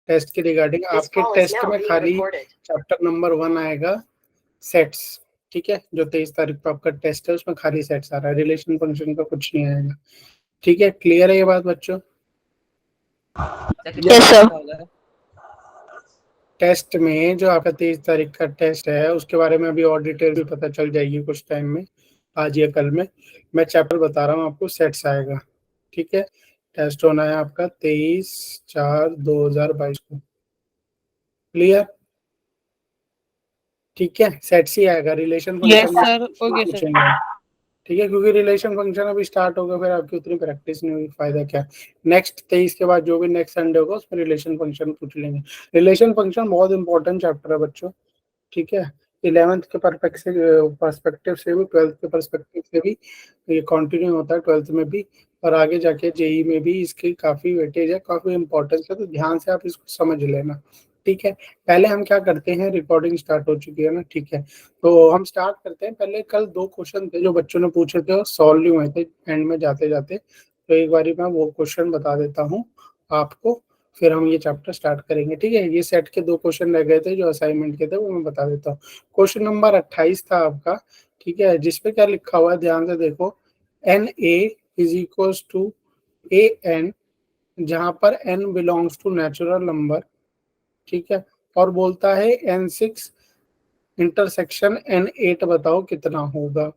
Test के regarding आपके test में खाली चैप्टर नंबर 1 आएगा सेट्स, ठीक है, जो 23 तारीख को आपका टेस्ट है उसमें खाली सेट्स आ रहा है, रिलेशन फंक्शन का कुछ नहीं आएगा, ठीक है। क्लियर है ये बात बच्चों? Yes sir. टेस्ट में जो आपका 23 तारीख का टेस्ट है उसके बारे में अभी और डिटेल भी पता चल जाएगी कुछ टाइम में, आज या कल में। मैं चैप्टर बता रहा हूँ आपको, सेट्स आएगा, ठीक है। टेस्ट होना है आपका 23/4/2022 को। क्लियर? ठीक है, सेट्स ही आएगा, relation yes function sir, okay sir. पूछेंगे, ठीक है, क्योंकि रिलेशन फंक्शन अभी स्टार्ट होगा, फिर आपकी उतनी प्रैक्टिस नहीं हुई, फायदा क्या। नेक्स्ट 23 के बाद जो भी नेक्स्ट संडे होगा उसमें रिलेशन फंक्शन पूछ लेंगे। रिलेशन फंक्शन बहुत इंपॉर्टेंट चैप्टर है बच्चों, ठीक है। 11th के पर्सपेक्टिव से भी, 12th के पर्सपेक्टिव से भी ये कंटिन्यू होता है, 12th में भी, और आगे जाके जेई में भी इसकी काफी वेटेज है, काफी इंपॉर्टेंस है, तो ध्यान से आप इसको समझ लेना, ठीक है। पहले हम क्या करते हैं, रिकॉर्डिंग स्टार्ट हो चुकी है ना, ठीक है, तो हम स्टार्ट करते हैं। पहले कल 2 क्वेश्चन थे जो बच्चों ने पूछे थे और सॉल्व नहीं हुए थे एंड में जाते जाते, तो एक बारी मैं वो क्वेश्चन बता देता हूँ आपको, फिर हम ये चैप्टर स्टार्ट करेंगे, ठीक है। ये सेट के 2 क्वेश्चन रह गए थे जो असाइनमेंट के थे, वो मैं बता देता हूँ। क्वेश्चन नंबर 28 था आपका, ठीक है, जिसपे क्या लिखा हुआ है ध्यान से देखो, N A is equals to A N, जहां पर N belongs to natural number, ठीक है, और बोलता है N6 इंटरसेक्शन N8 बताओ कितना होगा।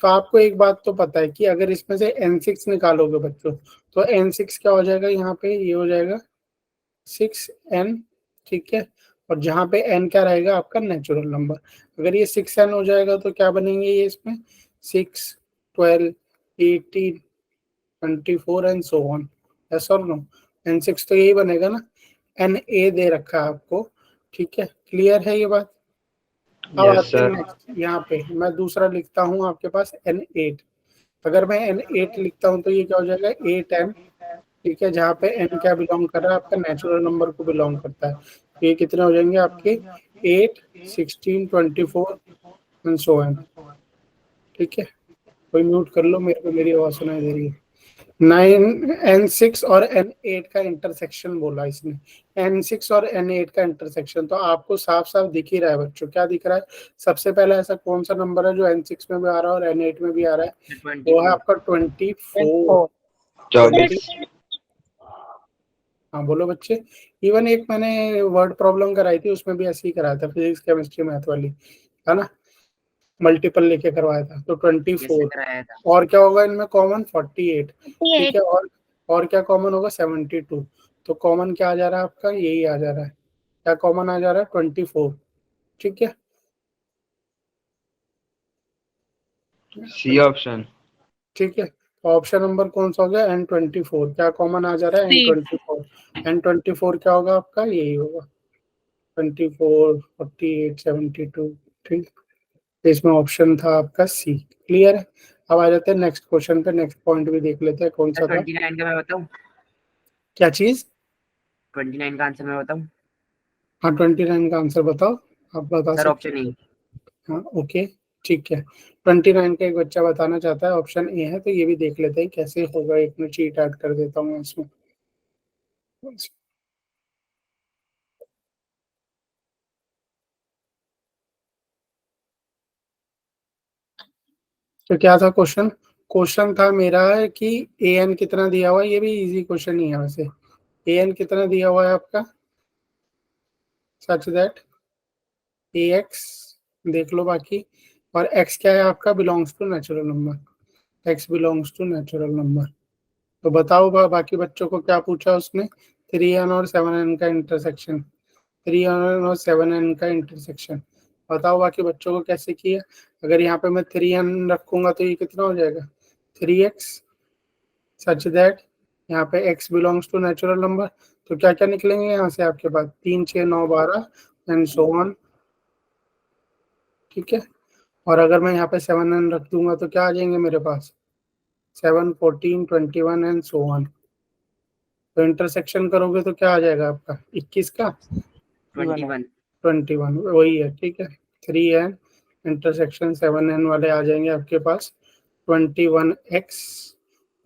तो आपको एक बात तो पता है कि अगर इसमें से N6 निकालोगे बच्चों, तो N6 क्या हो जाएगा, यहाँ पे ये हो जाएगा 6n, ठीक है, और जहाँ पे n क्या रहेगा आपका नेचुरल नंबर। अगर ये 6n हो जाएगा तो क्या बनेंगे ये इसमें 6, 12, 18, 24 एंड सो ऑन, यस और नो। N6 तो यही बनेगा ना, Na दे रखा है आपको, ठीक है। क्लियर है ये बात? अब आते हैं नेक्स्ट, यहाँ पे मैं दूसरा लिखता हूँ आपके पास N8। अगर मैं N8 लिखता हूँ तो ये क्या हो जाएगा 8n, ठीक है, जहाँ पे n क्या बिलोंग कर रहा है आपका नेचुरल नंबर को बिलोंग करता है, तो ये कितने हो जाएंगे आपके 8, 16, 24 एंड सो ऑन, ठीक है। कोई म्यूट कर लो, मेरे को मेरी आवाज सुनाई दे रही है। 9 N6 और N8 का इंटरसेक्शन बोला इसने, N6 और N8 का इंटरसेक्शन, तो आपको साफ साफ दिख ही रहा है बच्चों, क्या दिख रहा है। सबसे पहले ऐसा कौन सा नंबर है जो N6 में भी आ रहा है और N8 में भी आ रहा है, वो है आपका 24। हाँ बोलो बच्चे। इवन एक मैंने वर्ड प्रॉब्लम कराई थी, उसमें भी ऐसे ही कराया था, फिजिक्स केमिस्ट्री मैथ वाली, है ना, मल्टीपल लेके करवाया था, तो 24। और क्या होगा इनमें कॉमन 48, ठीक है, और क्या कॉमन होगा 72, तो कॉमन क्या आ जा रहा है आपका, यही आ जा रहा है, क्या कॉमन आ जा रहा है 24, ठीक है। सी ऑप्शन, ठीक है, ऑप्शन नंबर कौन सा हो गया N24, क्या कॉमन आ जा रहा है N24। N24 क्या होगा आपका, यही होगा 24, 48, 72, ठीक, इसमें ऑप्शन था आपका सी। क्लियर है? अब आ जाते हैं नेक्स्ट क्वेश्चन पे, नेक्स्ट पॉइंट भी देख लेते हैं कौन सा था। 29 का मैं बताऊं? क्या चीज? 29 का आंसर मैं बताऊं? हाँ 29 का आंसर बताओ, आप बता सर सकते ऑप्शन हो। ई। हाँ ओके, ठीक है, 29 का एक बच्चा बताना चाहता है, ऑप्शन ए है, तो ये भी देख लेते हैं कैसे होगा। एक मिनट चीट ऐड कर देता हूँ इसमें। तो क्या था क्वेश्चन, क्वेश्चन था मेरा कि ए एन कितना दिया हुआ है, ये भी इजी क्वेश्चन ही है वैसे। ए एन कितना दिया हुआ है आपका, सच दैट ए एक्स, देख लो बाकी, और एक्स क्या है आपका, belongs to natural number, X belongs to natural number. तो बताओ बाकी बच्चों को क्या पूछा उसने, 3n और 7n का इंटरसेक्शन, 3n और 7n का इंटरसेक्शन, बताओ बाकी बच्चों को कैसे किया। अगर यहाँ पे मैं 3n रखूंगा तो ये कितना हो जाएगा 3x, सच दैट यहाँ पे x belongs to natural number, तो क्या क्या निकलेंगे यहाँ से आपके पास, 3, 6, 9, 12 एंड सो ऑन, ठीक है। और अगर मैं यहाँ पे 7n रख दूंगा तो क्या आ जाएंगे मेरे पास, 7, 14, 21 एंड सो ऑन। तो इंटरसेक्शन करोगे तो क्या आ जाएगा आपका 21 का 21 वही है, ठीक है। 3n इंटरसेक्शन 7n वाले आ जाएंगे आपके पास 21x,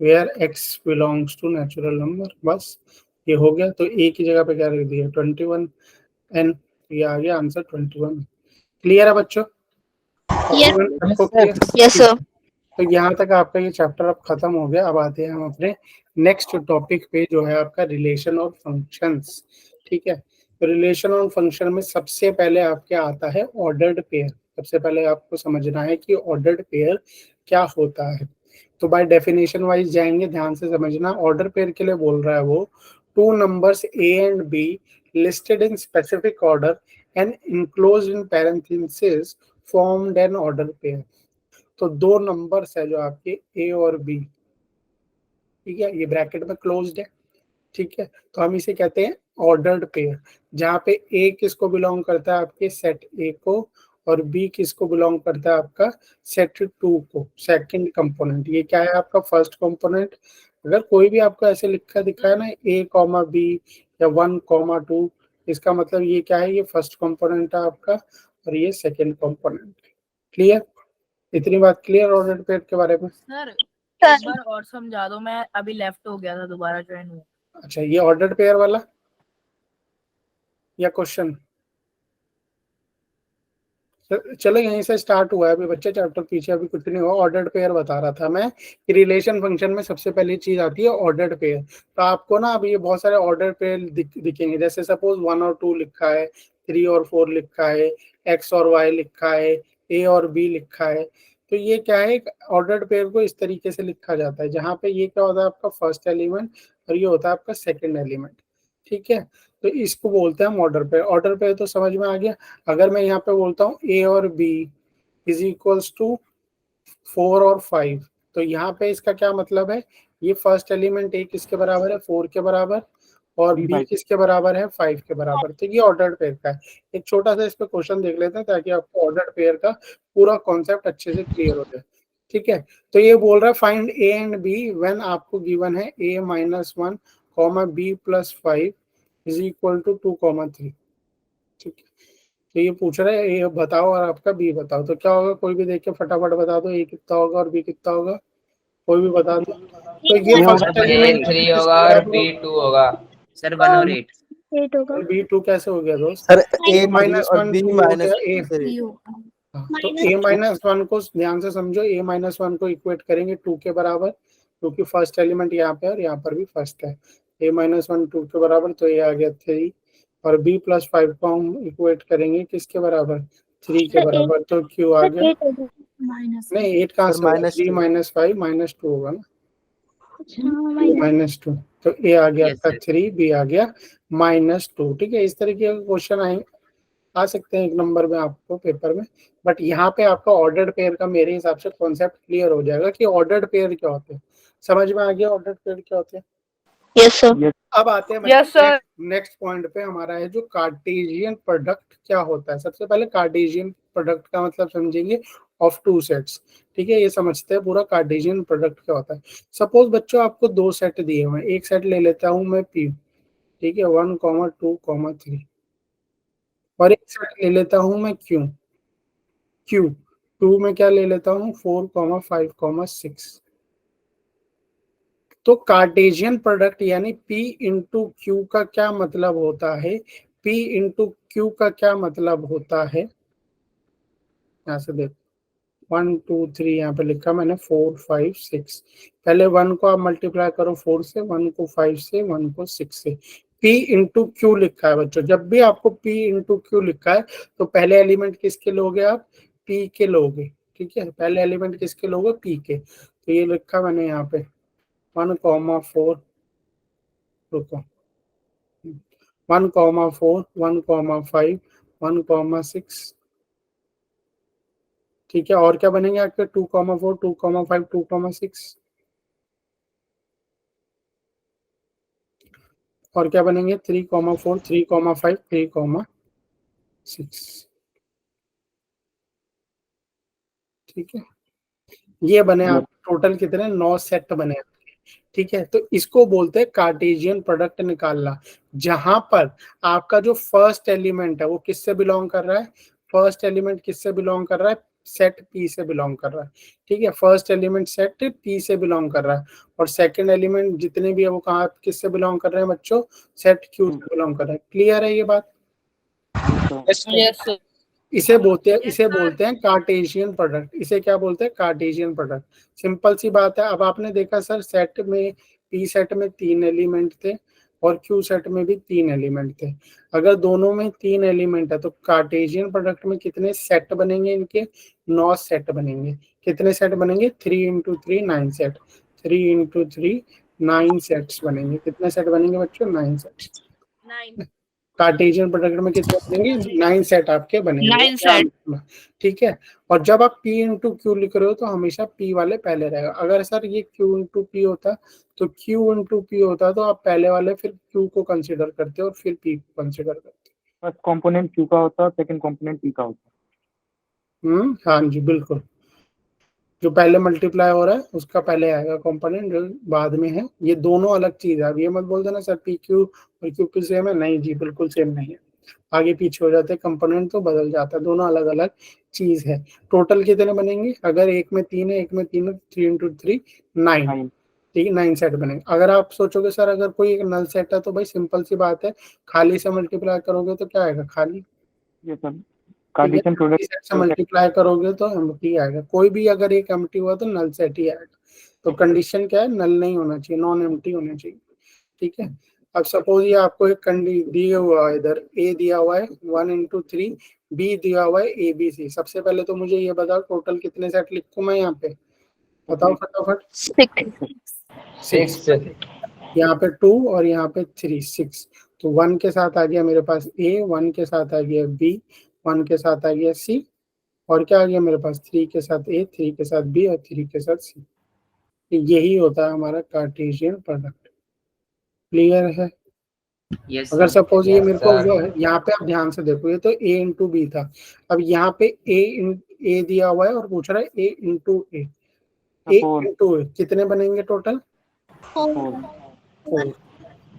where x belongs to natural number, बस ये हो गया, तो ए की जगह पे क्या रख दिया 21n, ये आ गया आंसर 21। क्लियर है बच्चों? सबको क्लियर? Yes sir. तो यहाँ तक आपका ये चैप्टर अब खत्म हो गया। अब आते हैं हम अपने नेक्स्ट टॉपिक पे, जो है आपका रिलेशन और फंक्शंस। ठीक है, तो रिलेशन और फंक्शन में सबसे पहले आपके आता है ऑर्डर्ड पेयर। सबसे पहले आपको समझना है कि ऑर्डर्ड पेयर क्या होता है। तो बाय डेफिनेशन वाइज जाएंगे, ध्यान से समझना। ऑर्डर पेयर के लिए बोल रहा है वो, two numbers A and be listed in specific order and enclosed in parenthesis formed an order pair. तो दो नंबर्स है जो आपके ए और बी, ठीक है, ये ब्रैकेट में क्लोज्ड है। ठीक है, तो हम इसे कहते हैं ऑर्डर्ड पेयर, जहाँ पे ए किसको बिलोंग करता है, आपके सेट ए को, और बी किसको बिलोंग करता है, आपका सेट 2 को, सेकंड कंपोनेंट। ये क्या है आपका फर्स्ट कंपोनेंट। अगर कोई भी आपको ऐसे लिखा दिखा है ना ए कॉमा बी या 1 कॉमा 2, इसका मतलब ये क्या है, ये फर्स्ट कंपोनेंट है आपका और ये सेकंड कंपोनेंट। क्लियर? इतनी बात क्लियर ऑर्डर पेयर के बारे में? सर एक बार और समझा दो, मैं अभी लेफ्ट हो गया था, दोबारा ज्वाइन हुआ। अच्छा, ये ऑर्डर पेयर वाला या क्वेश्चन? चलो यहीं से स्टार्ट हुआ है अभी बच्चे, चैप्टर पीछे अभी कुछ नहीं हुआ। ऑर्डर्ड पेयर बता रहा था मैं कि रिलेशन फंक्शन में सबसे पहली चीज आती है ऑर्डर्ड पेयर। तो आपको ना अभी ये बहुत सारे ऑर्डर पेयर दिखेंगे, जैसे सपोज 1 और 2 लिखा है, 3 और 4 लिखा है, एक्स और वाई लिखा है, ए और बी लिखा है। तो ये क्या है, ऑर्डर्ड पेयर को इस तरीके से लिखा जाता है, जहाँ पे ये क्या होता है आपका फर्स्ट एलिमेंट और ये होता है आपका सेकेंड एलिमेंट। ठीक है, तो इसको बोलते हैं हम ऑर्डर पेयर। ऑर्डर पेयर तो समझ में आ गया। अगर मैं यहाँ पे बोलता हूँ ए or B is equals to 4 और 5, तो यहाँ पे इसका क्या मतलब है, ये फर्स्ट एलिमेंट ए किसके बराबर है, 4 के बराबर, और बी किसके बराबर है, 5 के बराबर। तो ये ऑर्डर्ड पेयर का है। एक छोटा सा इस पे क्वेश्चन देख लेते हैं ताकि आपको ऑर्डर्ड पेयर का पूरा कॉन्सेप्ट अच्छे से क्लियर हो जाए। ठीक है, तो ये बोल रहा है find A and B when आपको गिवन है a minus 1 comma B plus 5 is equal to 2 comma 3। ठीक है, तो ये पूछ रहा है ए बताओ और आपका बी बताओ। तो क्या होगा, कोई भी देख के फटाफट बता दो, ए कितना होगा और बी कितना होगा, कोई भी बता दो। तो ये फर्स्ट एलिमेंट 3 होगा और बी 2 होगा। सर 1 और 8। 8 होगा बी 2 कैसे हो गया दोस्त? सर ए माइनस और 1 बी 2 हो माइनस गया ए। तो ए माइनस 1 को ध्यान से समझो, ए माइनस 1 को इक्वेट करेंगे 2 के बराबर, क्योंकि फर्स्ट एलिमेंट यहाँ पे और यहाँ पर भी फर्स्ट है। ए माइनस 1 2 के बराबर, तो ये आ गया 3, और बी प्लस 5 को हम इक्वेट करेंगे किसके बराबर, 3 के बराबर, तो क्यू आ गया नहीं 8 कहाँ से, -3 माइनस 5 माइनस 2 होगा ना, -2। तो ए आ गया आपका 3, बी आ गया -2। ठीक है, इस तरीके का क्वेश्चन आ सकते हैं एक नंबर में आपको पेपर में। बट यहाँ पे आपका ऑर्डर्ड पेयर का मेरे हिसाब से कॉन्सेप्ट क्लियर हो जाएगा कि ऑर्डर्ड पेयर क्या होते हैं। समझ में आ गया ऑर्डर्ड पेयर क्या होते हैं? Yes sir. अब आते हैं नेक्स्ट पॉइंट पे हमारा है जो कार्टेशियन प्रोडक्ट क्या होता है। सबसे पहले कार्टेशियन प्रोडक्ट का मतलब समझेंगे ऑफ टू सेट्स। ठीक है, ये समझते हैं पूरा कार्टेशियन प्रोडक्ट क्या होता है। सपोज बच्चों आपको दो सेट दिए हुए हैं, एक सेट ले लेता हूं मैं पी, ठीक है 1 2 3, और एक सेट ले लेता हूं मैं क्यू, क्यू 2 में क्या ले लेता हूं 4 5 6। तो कार्टेशियन प्रोडक्ट यानी P इंटू क्यू का क्या मतलब होता है, P इंटू क्यू का क्या मतलब होता है, यहाँ से देखो 1 2 3 यहाँ पे लिखा मैंने 4 5 6। पहले 1 को आप मल्टीप्लाई करो 4 से, 1 को 5 से, 1 को 6 से। P इंटू क्यू लिखा है बच्चों, जब भी आपको P इंटू क्यू लिखा है तो पहले एलिमेंट किसके लोगे आप, P के लोगे। ठीक है, पहले एलिमेंट किसके लोगे, P के। तो ये लिखा मैंने यहाँ पे 1 4, रुको 1 4 1 5 1 6। ठीक है, और क्या बनेंगे आपके 2 4 2 5 2 6, और क्या बनेंगे 3 4 3 5 3 6। ठीक है, ये बने आप टोटल कितने 9 सेट बने। ठीक है, तो इसको बोलते हैं कार्टेशियन प्रोडक्ट निकालना, जहां पर आपका जो फर्स्ट एलिमेंट है वो किससे बिलोंग कर रहा है, फर्स्ट एलिमेंट किससे बिलोंग कर रहा है, सेट पी से बिलोंग कर रहा है, ठीक है। फर्स्ट एलिमेंट सेट पी से बिलोंग कर रहा है और सेकंड एलिमेंट जितने भी है वो कहाँ किससे बिलोंग कर रहे हैं बच्चों, सेट क्यू से बिलोंग कर रहे हैं। क्लियर है ये बात? Yes sir. इसे बोलते हैं कार्टेशियन प्रोडक्ट। इसे क्या बोलते हैं? Cartesian product. सिंपल सी बात है। अब आपने देखा सर सेट में, पी सेट में 3 एलिमेंट थे और क्यू सेट में भी 3 एलिमेंट थे। अगर दोनों में 3 एलिमेंट है तो कार्टेशियन प्रोडक्ट में कितने सेट बनेंगे? इनके 9 सेट बनेंगे। कितने सेट बनेंगे? 3 इंटू 3 9 सेट। 3 इंटू 3 9 सेट्स बनेंगे। कितने सेट बनेंगे बच्चों? 9 सेट। 9 कार्टेशियन प्रोडक्ट में कितने बनेंगे? 9 सेट आपके बनेंगे। 9 सेट। ठीक है। और जब आप P इंटू क्यू लिख रहे हो तो हमेशा P वाले पहले रहेगा। अगर सर ये Q इंटू P होता तो Q इंटू P होता तो आप पहले वाले फिर Q को कंसिडर करते और फिर P को कंसिडर करते। फर्स्ट कंपोनेंट क्यू का होता है, सेकंड कंपोनेंट पी का होता हाँ जी बिल्कुल। जो पहले मल्टीप्लाई हो रहा है उसका पहले आएगा कंपोनेंट, जो बाद में है। ये दोनों अलग चीज है। अब ये मत बोल देना सर पी क्यू और क्यू क्यू सेम है। नहीं जी, बिल्कुल सेम नहीं है। आगे पीछे हो जाते कंपोनेंट तो बदल जाता है। दोनों अलग अलग चीज है। टोटल कितने बनेंगे? अगर एक में 3 है, एक में 3 है, 3 इंटू 3 9। है। ठीक है, 9 सेट बनेंगे। अगर आप सोचोगे सर अगर कोई एक नल सेट है तो भाई सिंपल सी बात है, खाली से मल्टीप्लाई करोगे तो क्या आएगा? खाली। ये सब कार्टेशियन सेट से प्रोडक्ट मल्टीप्लाई करोगे तो एम्प्टी आएगा। कोई भी अगर एक एम्प्टी हुआ तो नल सेट ही आएगा। तो कंडीशन क्या है? नल नहीं होना चाहिए, नॉन एम्प्टी होना चाहिए। ठीक है। अब सपोज ये आपको एक दिया हुआ है, इधर ए दिया हुआ है 1 इंटू 3, बी दिया हुआ है ए बी सी। सबसे पहले तो मुझे ये बताओ टोटल कितने सेट लिखूं मैं यहाँ पे? बताओ फटाफट। 6 6। यहाँ पे 2 और यहाँ पे 3, 6। तो 1 के साथ आ गया मेरे पास ए, 1 के साथ आ गया बी, 1 के साथ आ गया सी, और क्या आ गया मेरे पास? 3 के साथ ए, 3 के साथ बी और 3 के साथ सी। यही होता है हमारा कार्टेशियन प्रोडक्ट। क्लियर है? यस अगर सर। सपोज ये Yes, मेरे को sir. जो है यहाँ पे आप ध्यान से देखो, ये तो ए इंटू बी था। अब यहाँ पे ए दिया हुआ है और पूछ रहा है ए इंटू ए। ए फोर इंटू ए कितने बनेंगे टोटल? 4।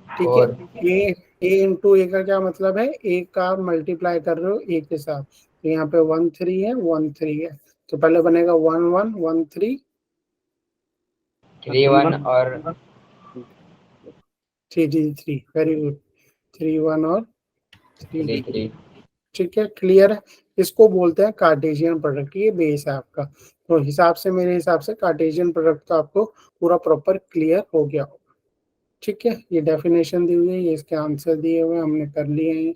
ठीक है। और ए इंटू ए का क्या मतलब है? ए का मल्टीप्लाई कर रहे हो ए के साथ, तो यहाँ पे 1 3 है, 1 3 है। तो पहले बनेगा 1 1 1 3 3 1 और 3 3 3। Very good. 3 1 और 3 3 3। ठीक है। क्लियर है? इसको बोलते हैं कार्टेशियन प्रोडक्ट। ये बेस है आपका। तो हिसाब से, मेरे हिसाब से कार्टेशियन प्रोडक्ट तो आपको पूरा प्रॉपर क्लियर हो गया होगा। ठीक है। ये डेफिनेशन दी हुई है, ये इसके आंसर दिए हुए हमने कर लिए हैं।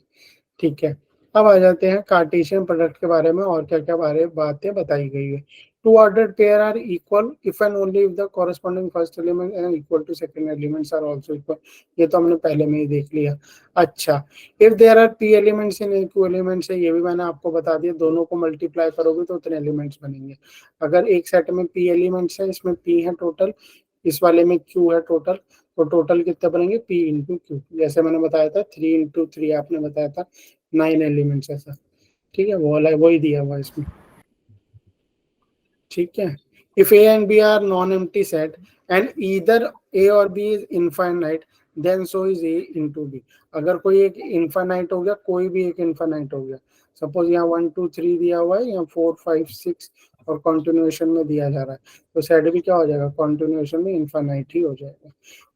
ठीक है। अब आ जाते हैं कार्टेशियन प्रोडक्ट के बारे में और क्या क्या बातें बताई गई है। Two ordered pair are equal if and only if the corresponding first element and equal to second elements are also equal. ये तो हमने पहले में ही देख लिया। अच्छा, if there are P elements in equal elements है, ये भी मैंने आपको बता दिया। दोनों को मल्टीप्लाई करोगे तो उतने एलिमेंट्स बनेंगे। अगर एक सेट में पी एलिमेंट्स है, इसमें पी है टोटल, इस वाले में क्यू है टोटल, तो टोटल कितने बनेंगे? P into Q. जैसे मैंने बताया था 3 इंटू 3 आपने बताया था 9 एलिमेंट्स ऐसा। ठीक है, वो वाला वही दिया हुआ इसमें। ठीक है। If A and B are non empty set and either A or B is infinite then so is A into B. अगर कोई एक इनफाइनाइट हो गया, कोई भी एक इनफाइनाइट हो गया, सपोज यहाँ 1 2 3 दिया हुआ है, यहाँ 4 5 6 और कंटिन्यूएशन में दिया जा रहा है, तो सेट भी क्या हो जाएगा? कंटिन्यूएशन में इनफाइनाइट ही हो जाएगा।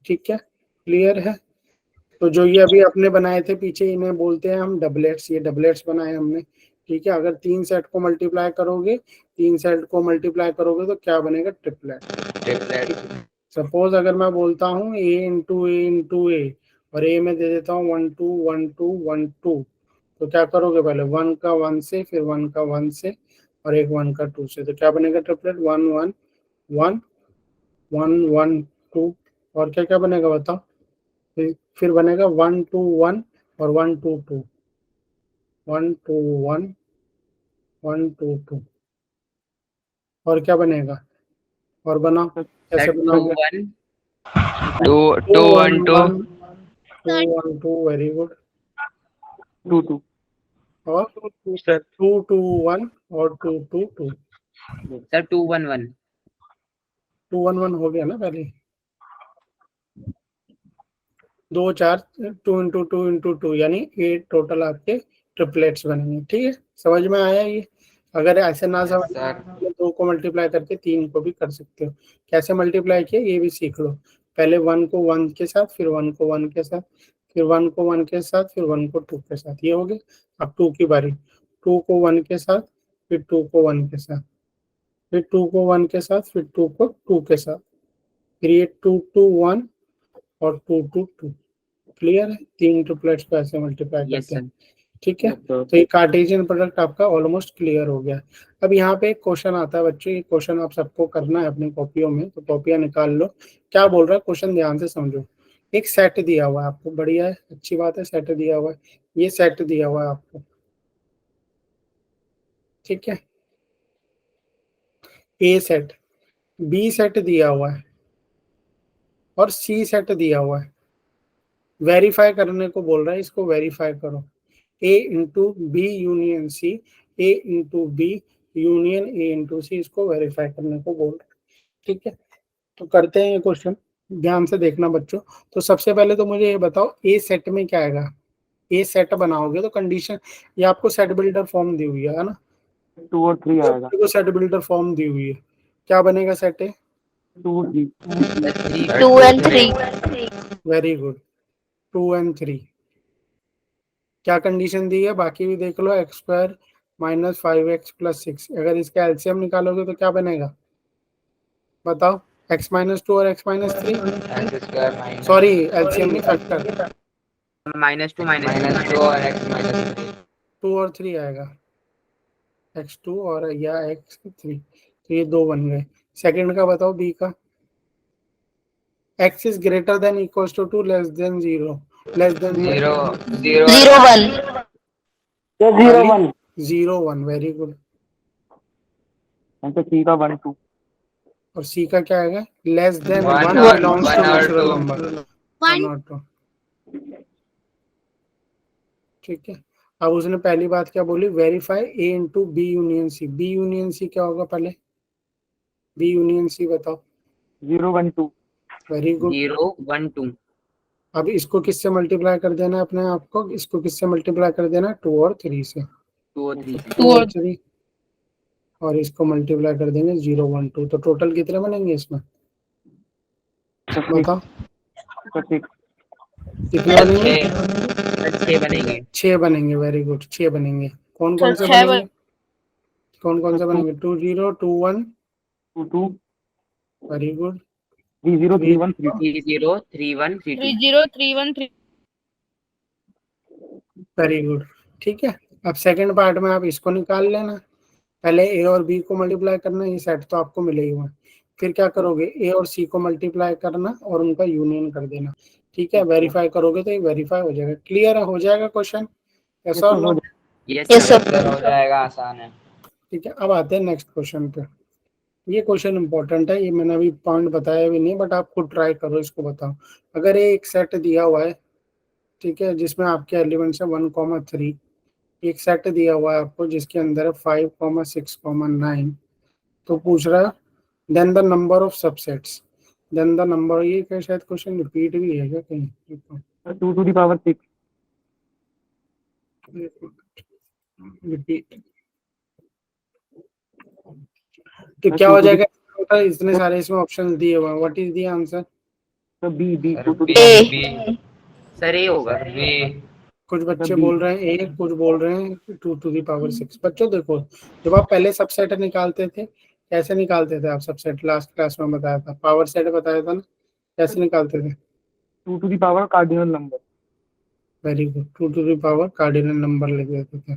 ठीक है। क्लियर है? तो जो ये अभी अपने बनाए थे पीछे, इन्हें बोलते हैं हम डबलेट्स। ये डबलेट्स बनाए हमने। ठीक है। अगर 3 सेट को मल्टीप्लाई करोगे, 3 सेट को मल्टीप्लाई करोगे तो क्या बनेगा? ट्रिपलेट। ट्रिपलेट। सपोज अगर मैं बोलता हूँ ए इंटू ए और ए में दे देता हूँ 1 2 1 2 1 2, तो क्या करोगे? पहले 1 का 1 से, फिर 1 का 1 से और एक 1 का 2 से, तो क्या बनेगा? ट्रिपलेट 1 1 1 1 1 2। और क्या क्या बनेगा बताओ? फिर बनेगा 1 2 1 और 1 2 2, 1 2 1 1 2 2। और क्या बनेगा? और बनाओ, कैसे सर 2 बनाओगे? 1 2 1 2 2 1 2। Very good. 2 2 और 2 2 1 और 2 2 2। सर 2 1 1 2 1 1 हो गया ना पहले? 2 4 2 इंटू 2 इंटू 2 यानी 8 टोटल आपके ट्रिपलेट्स बनेंगे। ठीक है, समझ में आया ये? अगर ऐसे ना समझ सर तो 2 को मल्टीप्लाई करके 3 को भी कर सकते हो। कैसे मल्टीप्लाई किया ये भी सीख लो। पहले 1 को 1 के साथ, फिर 1 को 1 के साथ, फिर 1 को 1 के साथ, फिर 1 को 2 के साथ। ये हो गया। अब 2 की बारी, 2 को 1 के साथ, फिर 2 को 1 के साथ, फिर 2 को 1 के साथ, फिर 2 को 2 के साथ, फिर ये 2 2 1 और 2 2 2। क्लियर है? 3 ट्रिपलेट्स को ऐसे मल्टीप्लाई यस करते हैं। सर। ठीक है, Yes, sir. तो ये कार्टेशियन प्रोडक्ट आपका ऑलमोस्ट क्लियर हो गया। अब यहाँ पे एक क्वेश्चन आता है बच्चों, ये क्वेश्चन आप सबको करना है अपनी कॉपियों में, तो कॉपियां निकाल लो। क्या बोल रहा है क्वेश्चन, ध्यान से समझो। एक सेट दिया हुआ है आपको, बढ़िया है, अच्छी बात है, सेट दिया हुआ है। ये सेट दिया हुआ है आपको, ठीक है। ए सेट, बी सेट दिया हुआ है और सी सेट दिया हुआ है। वेरीफाई करने को बोल रहा है, इसको वेरीफाई करो। A into B union C, A into B union A into C, इसको वेरीफाई करने को बोल रहा है। ठीक है, तो करते हैं ये क्वेश्चन, ध्यान से देखना बच्चों। तो सबसे पहले तो मुझे ये बताओ, ए सेट में क्या आएगा। ए सेट बनाओगे तो कंडीशन, ये आपको सेट बिल्डर फॉर्म दी हुई है ना, 2 और 3 आएगा। देखो सेट बिल्डर फॉर्म दी हुई है, क्या बनेगा set A. 2 3 2 and 3. Very good, 2 and 3। क्या कंडीशन दी है, बाकी भी देख लो। X square minus 5x plus 6, अगर इसका एलसीएम निकालोगे तो क्या बनेगा बताओ। x माइनस 2 और x minus 3, x square minus sorry LCM नहीं, फैक्टर। -2 -2 और एक्स माइनस 3। 2 और 3 आएगा, x2 और या x3, तो ये 2 बन गए। सेकंड का बताओ, बी का। x is greater than equals to 2 less than 0, less than 0 0 0 1. 0 1 0 1, very good. Answer C का 1 2 और सी का क्या आएगा, लेस देन 1 1 और बिलोंग्स 1 टू और नेचुरल 2। नंबर, 1 और 2। ठीक है, अब उसने पहली बात क्या बोली, verify A into B union C. B union C क्या होगा पहले, बी यूनियन सी बताओ। 0 1 2 वेरी गुड। 0 1 2 अब इसको किससे मल्टीप्लाई कर देना है अपने आप को, इसको किससे मल्टीप्लाई कर देना है, 2 और 3 से। 2 और 3 2 और 3 और इसको मल्टीप्लाई कर देंगे 0 1 2, तो टोटल कितने बनेंगे इसमें बताओ, कितने बनेंगे। 6 बनेंगे। 6 बनेंगे, वेरी गुड, 6 बनेंगे। कौन कौन से छह बनेंगे, कौन कौन से बनेंगे, 2 0 2 1, 2 2 वेरी गुड, 3 0 3 1 3 3 0 3 1 3 2 30 31 3. Very good. ठीक है, अब सेकंड पार्ट में आप इसको निकाल लेना। पहले ए और बी को मल्टीप्लाई करना, ये सेट तो आपको मिले ही हुआ। फिर क्या करोगे, ए और सी को मल्टीप्लाई करना और उनका यूनियन कर देना। ठीक है, वेरीफाई करोगे तो ये वेरीफाई हो जाएगा। क्लियर है, हो जाएगा क्वेश्चन, ऐसा और no. Yes Yes, sir. sir. Sir हो जाएगा, आसान है। ठीक है, अब आते हैं नेक्स्ट क्वेश्चन पे। ये क्वेश्चन इंपॉर्टेंट है, ये मैंने अभी पॉइंट बताया भी नहीं, बट आप खुद ट्राई करो, इसको बताओ। अगर ये एक सेट दिया हुआ है, ठीक है, जिसमें आपके एलिमेंट्स है 1,3, एक सेट दिया हुआ है आपको जिसके अंदर है 5, 6, 9, तो पूछ रहा है then the number of subsets, then the number, ये क्या शायद क्वेश्चन रिपीट भी है क्या कहीं, 2 to the power 6 रिपीट, तो क्या हो जाएगा, इतने सारे इसमें ऑप्शन दिए हुए हैं, व्हाट इज द आंसर। तो B 2 to the B power A. B sir ये होगा। सर बी कुछ बच्चे B. बोल रहे हैं एक, कुछ बोल रहे हैं 2 to the power 6। बच्चों देखो, जब आप पहले सबसेट निकालते थे, कैसे निकालते थे आप सबसेट, लास्ट क्लास में बताया था, पावर सेट बताया था ना, कैसे निकालते थे। 2 to the power cardinal number very good, 2 to the power cardinal number लिख देते थे।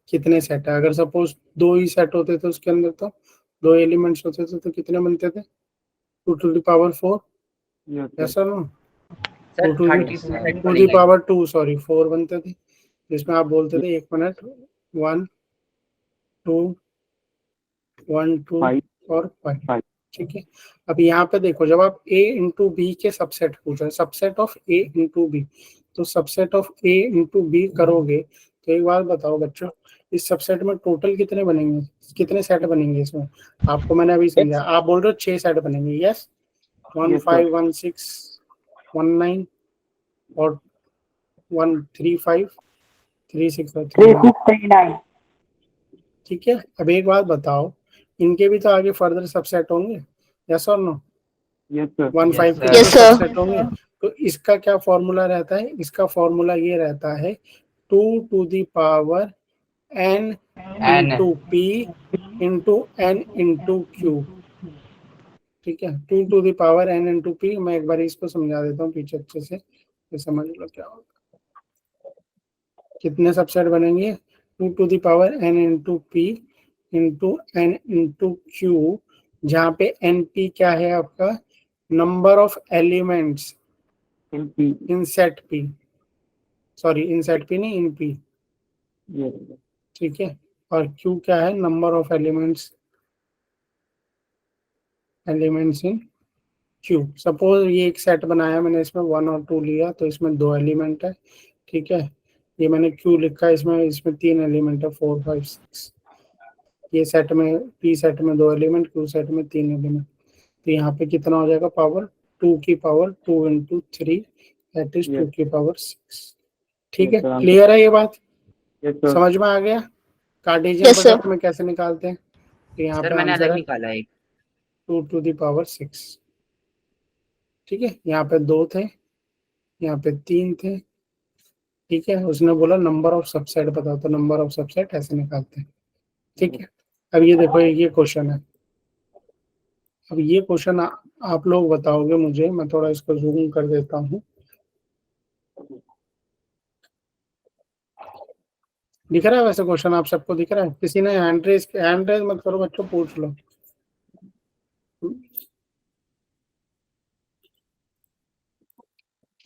कितने सेट है, अगर सपोज 2 ही सेट होते थे उसके अंदर, तो 2 एलिमेंट्स होते थे तो कितने बनते थे, 2 to the power 4, yes yes और no, sir 2 32 to set the power 2, sorry 4 बनते थे, जिसमें आप बोलते थे 1 मिनट 1 2 1 2 5 और 5। 5 ठीक है, अब यहाँ पे देखो, जब आप a इंटू बी के सबसेट पूछ रहे, subset of a into B, तो subset of a into B करोगे तो एक बात बताओ बच्चों, इस सबसेट में टोटल कितने बनेंगे, कितने सेट बनेंगे इसमें, आपको मैंने अभी समझा, आप बोल रहे हो 6 सेट बनेंगे, यस, 1 Yes, 5 1 6 1 9 और 1 3 5 3 6 और 3 9, ठीक है, अब एक बात बताओ, इनके भी तो आगे फर्दर सबसेट होंगे, यस और नो? Yes, sir. 1 5 Yes, के sir. भी Yes, sir. सबसेट होंगे। तो इसका क्या फॉर्मूला रहता है? इसका फॉर्मूला ये रहता है 2 to the power n N. Into p into n into q। ठीक है, 2 to the power n into p। मैं एक बार इसको समझा देता हूँ पीछे अच्छे से, तो समझ लो क्या होगा। कितने सबसेट बनेंगे? 2 to the power n into p into n into q, जहाँ पे np क्या है आपका? Number of elements In P. In set p, sorry in set p नहीं, इन p। Yes. ठीक है, और q क्या है? Number of elements in q। Suppose ये एक सेट बनाया मैंने, इसमें 1 और 2 लिया, तो इसमें 2 एलिमेंट है। ठीक है, ये मैंने q लिखा, इसमें 3 एलिमेंट है, 4 5 6। ये सेट में, p सेट में 2 एलिमेंट, q सेट में 3 एलिमेंट। तो यहाँ पे कितना हो जाएगा? पावर 2 की पावर 2 इंटू 3, दैट इज 2 की पावर 6। ठीक है, Yes, sir. क्लियर है ये बात? Yes, sir. समझ में आ गया कार्टेशियन Yes, sir. प्रोडक्ट में कैसे निकालते हैं? तो यहाँ सर पे मैंने आंसर अलग है निकाला एक। 2 टू द पावर 6। ठीक है, यहाँ पे 2 थे, यहाँ पे 3 थे। ठीक है, उसने बोला नंबर ऑफ सबसेट बताओ, तो नंबर ऑफ सबसेट ऐसे निकालते हैं। ठीक है, अब ये देखो, ये क्वेश्चन है। अब ये क्वेश्चन आप लोग बताओगे मुझे, मैं थोड़ा इसको जूम कर देता हूँ। दिख रहा है वैसे क्वेश्चन? आप सबको दिख रहा है? किसी ने हैंड रेज मत करो बच्चों, पूछ लो।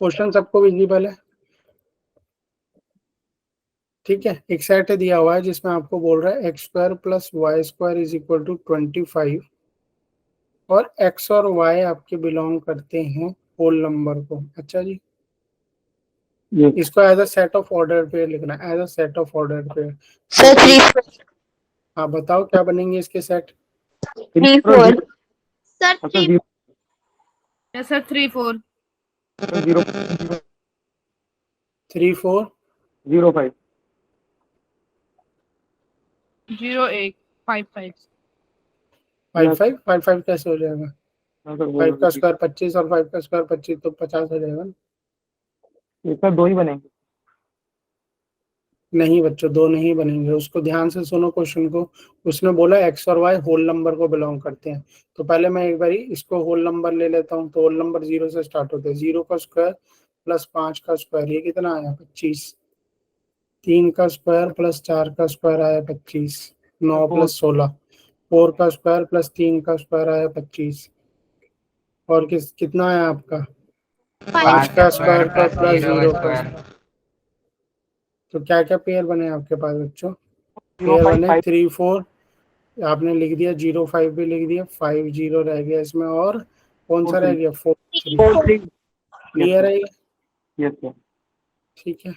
क्वेश्चन सबको विजिबल है? ठीक है, एक सेट दिया हुआ है जिसमें आपको बोल रहा है X square plus Y square is equal to 25, और एक्स और वाई आपके बिलोंग करते हैं होल नंबर को। अच्छा जी, Yes. इसको as a set of order pair लिखना है, as a set of order pair. Sir, 3 हाँ बताओ क्या बनेंगे इसके सेट? 3 4. सर अच्छा, 0 Yes, sir. 3 4. 0 3 4 0 5. 0 8 5 5. 5 5 5 5 कैसे हो जाएगा? हाँ सर, 5 का स्क्वायर 25 और 5 का स्क्वायर 25, तो 50 हो जाएगा ना? ये सर 2 ही बनेंगे। नहीं बच्चों, 2 नहीं बनेंगे। उसको ध्यान से सुनो क्वेश्चन को। उसने बोला एक्स और वाई होल नंबर को बिलोंग करते हैं, तो पहले मैं एक बारी इसको होल नंबर ले लेता हूँ। तो होल नंबर 0 से स्टार्ट होते हैं। 0 का स्क्वायर प्लस 5 का स्क्वायर, ये कितना आया? 25। 3 का स्क्वायर प्लस 4 का स्क्वायर आया 25, 9 प्लस 16। 4 का स्क्वायर प्लस 3 का स्क्वायर आया 25, और कितना आया आपका? 5 का स्क्वायर का प्लस 0 का स्क्वायर। तो क्या क्या पेयर बने आपके पास बच्चों? 0 पेयर 5 बने 5. 3 4, आपने लिख दिया। 0 5 भी लिख दिया, 5 0 रह गया इसमें, और कौन सा रह गया? 4 3। 4 3. क्लियर है ये? Yes, sir. ठीक है,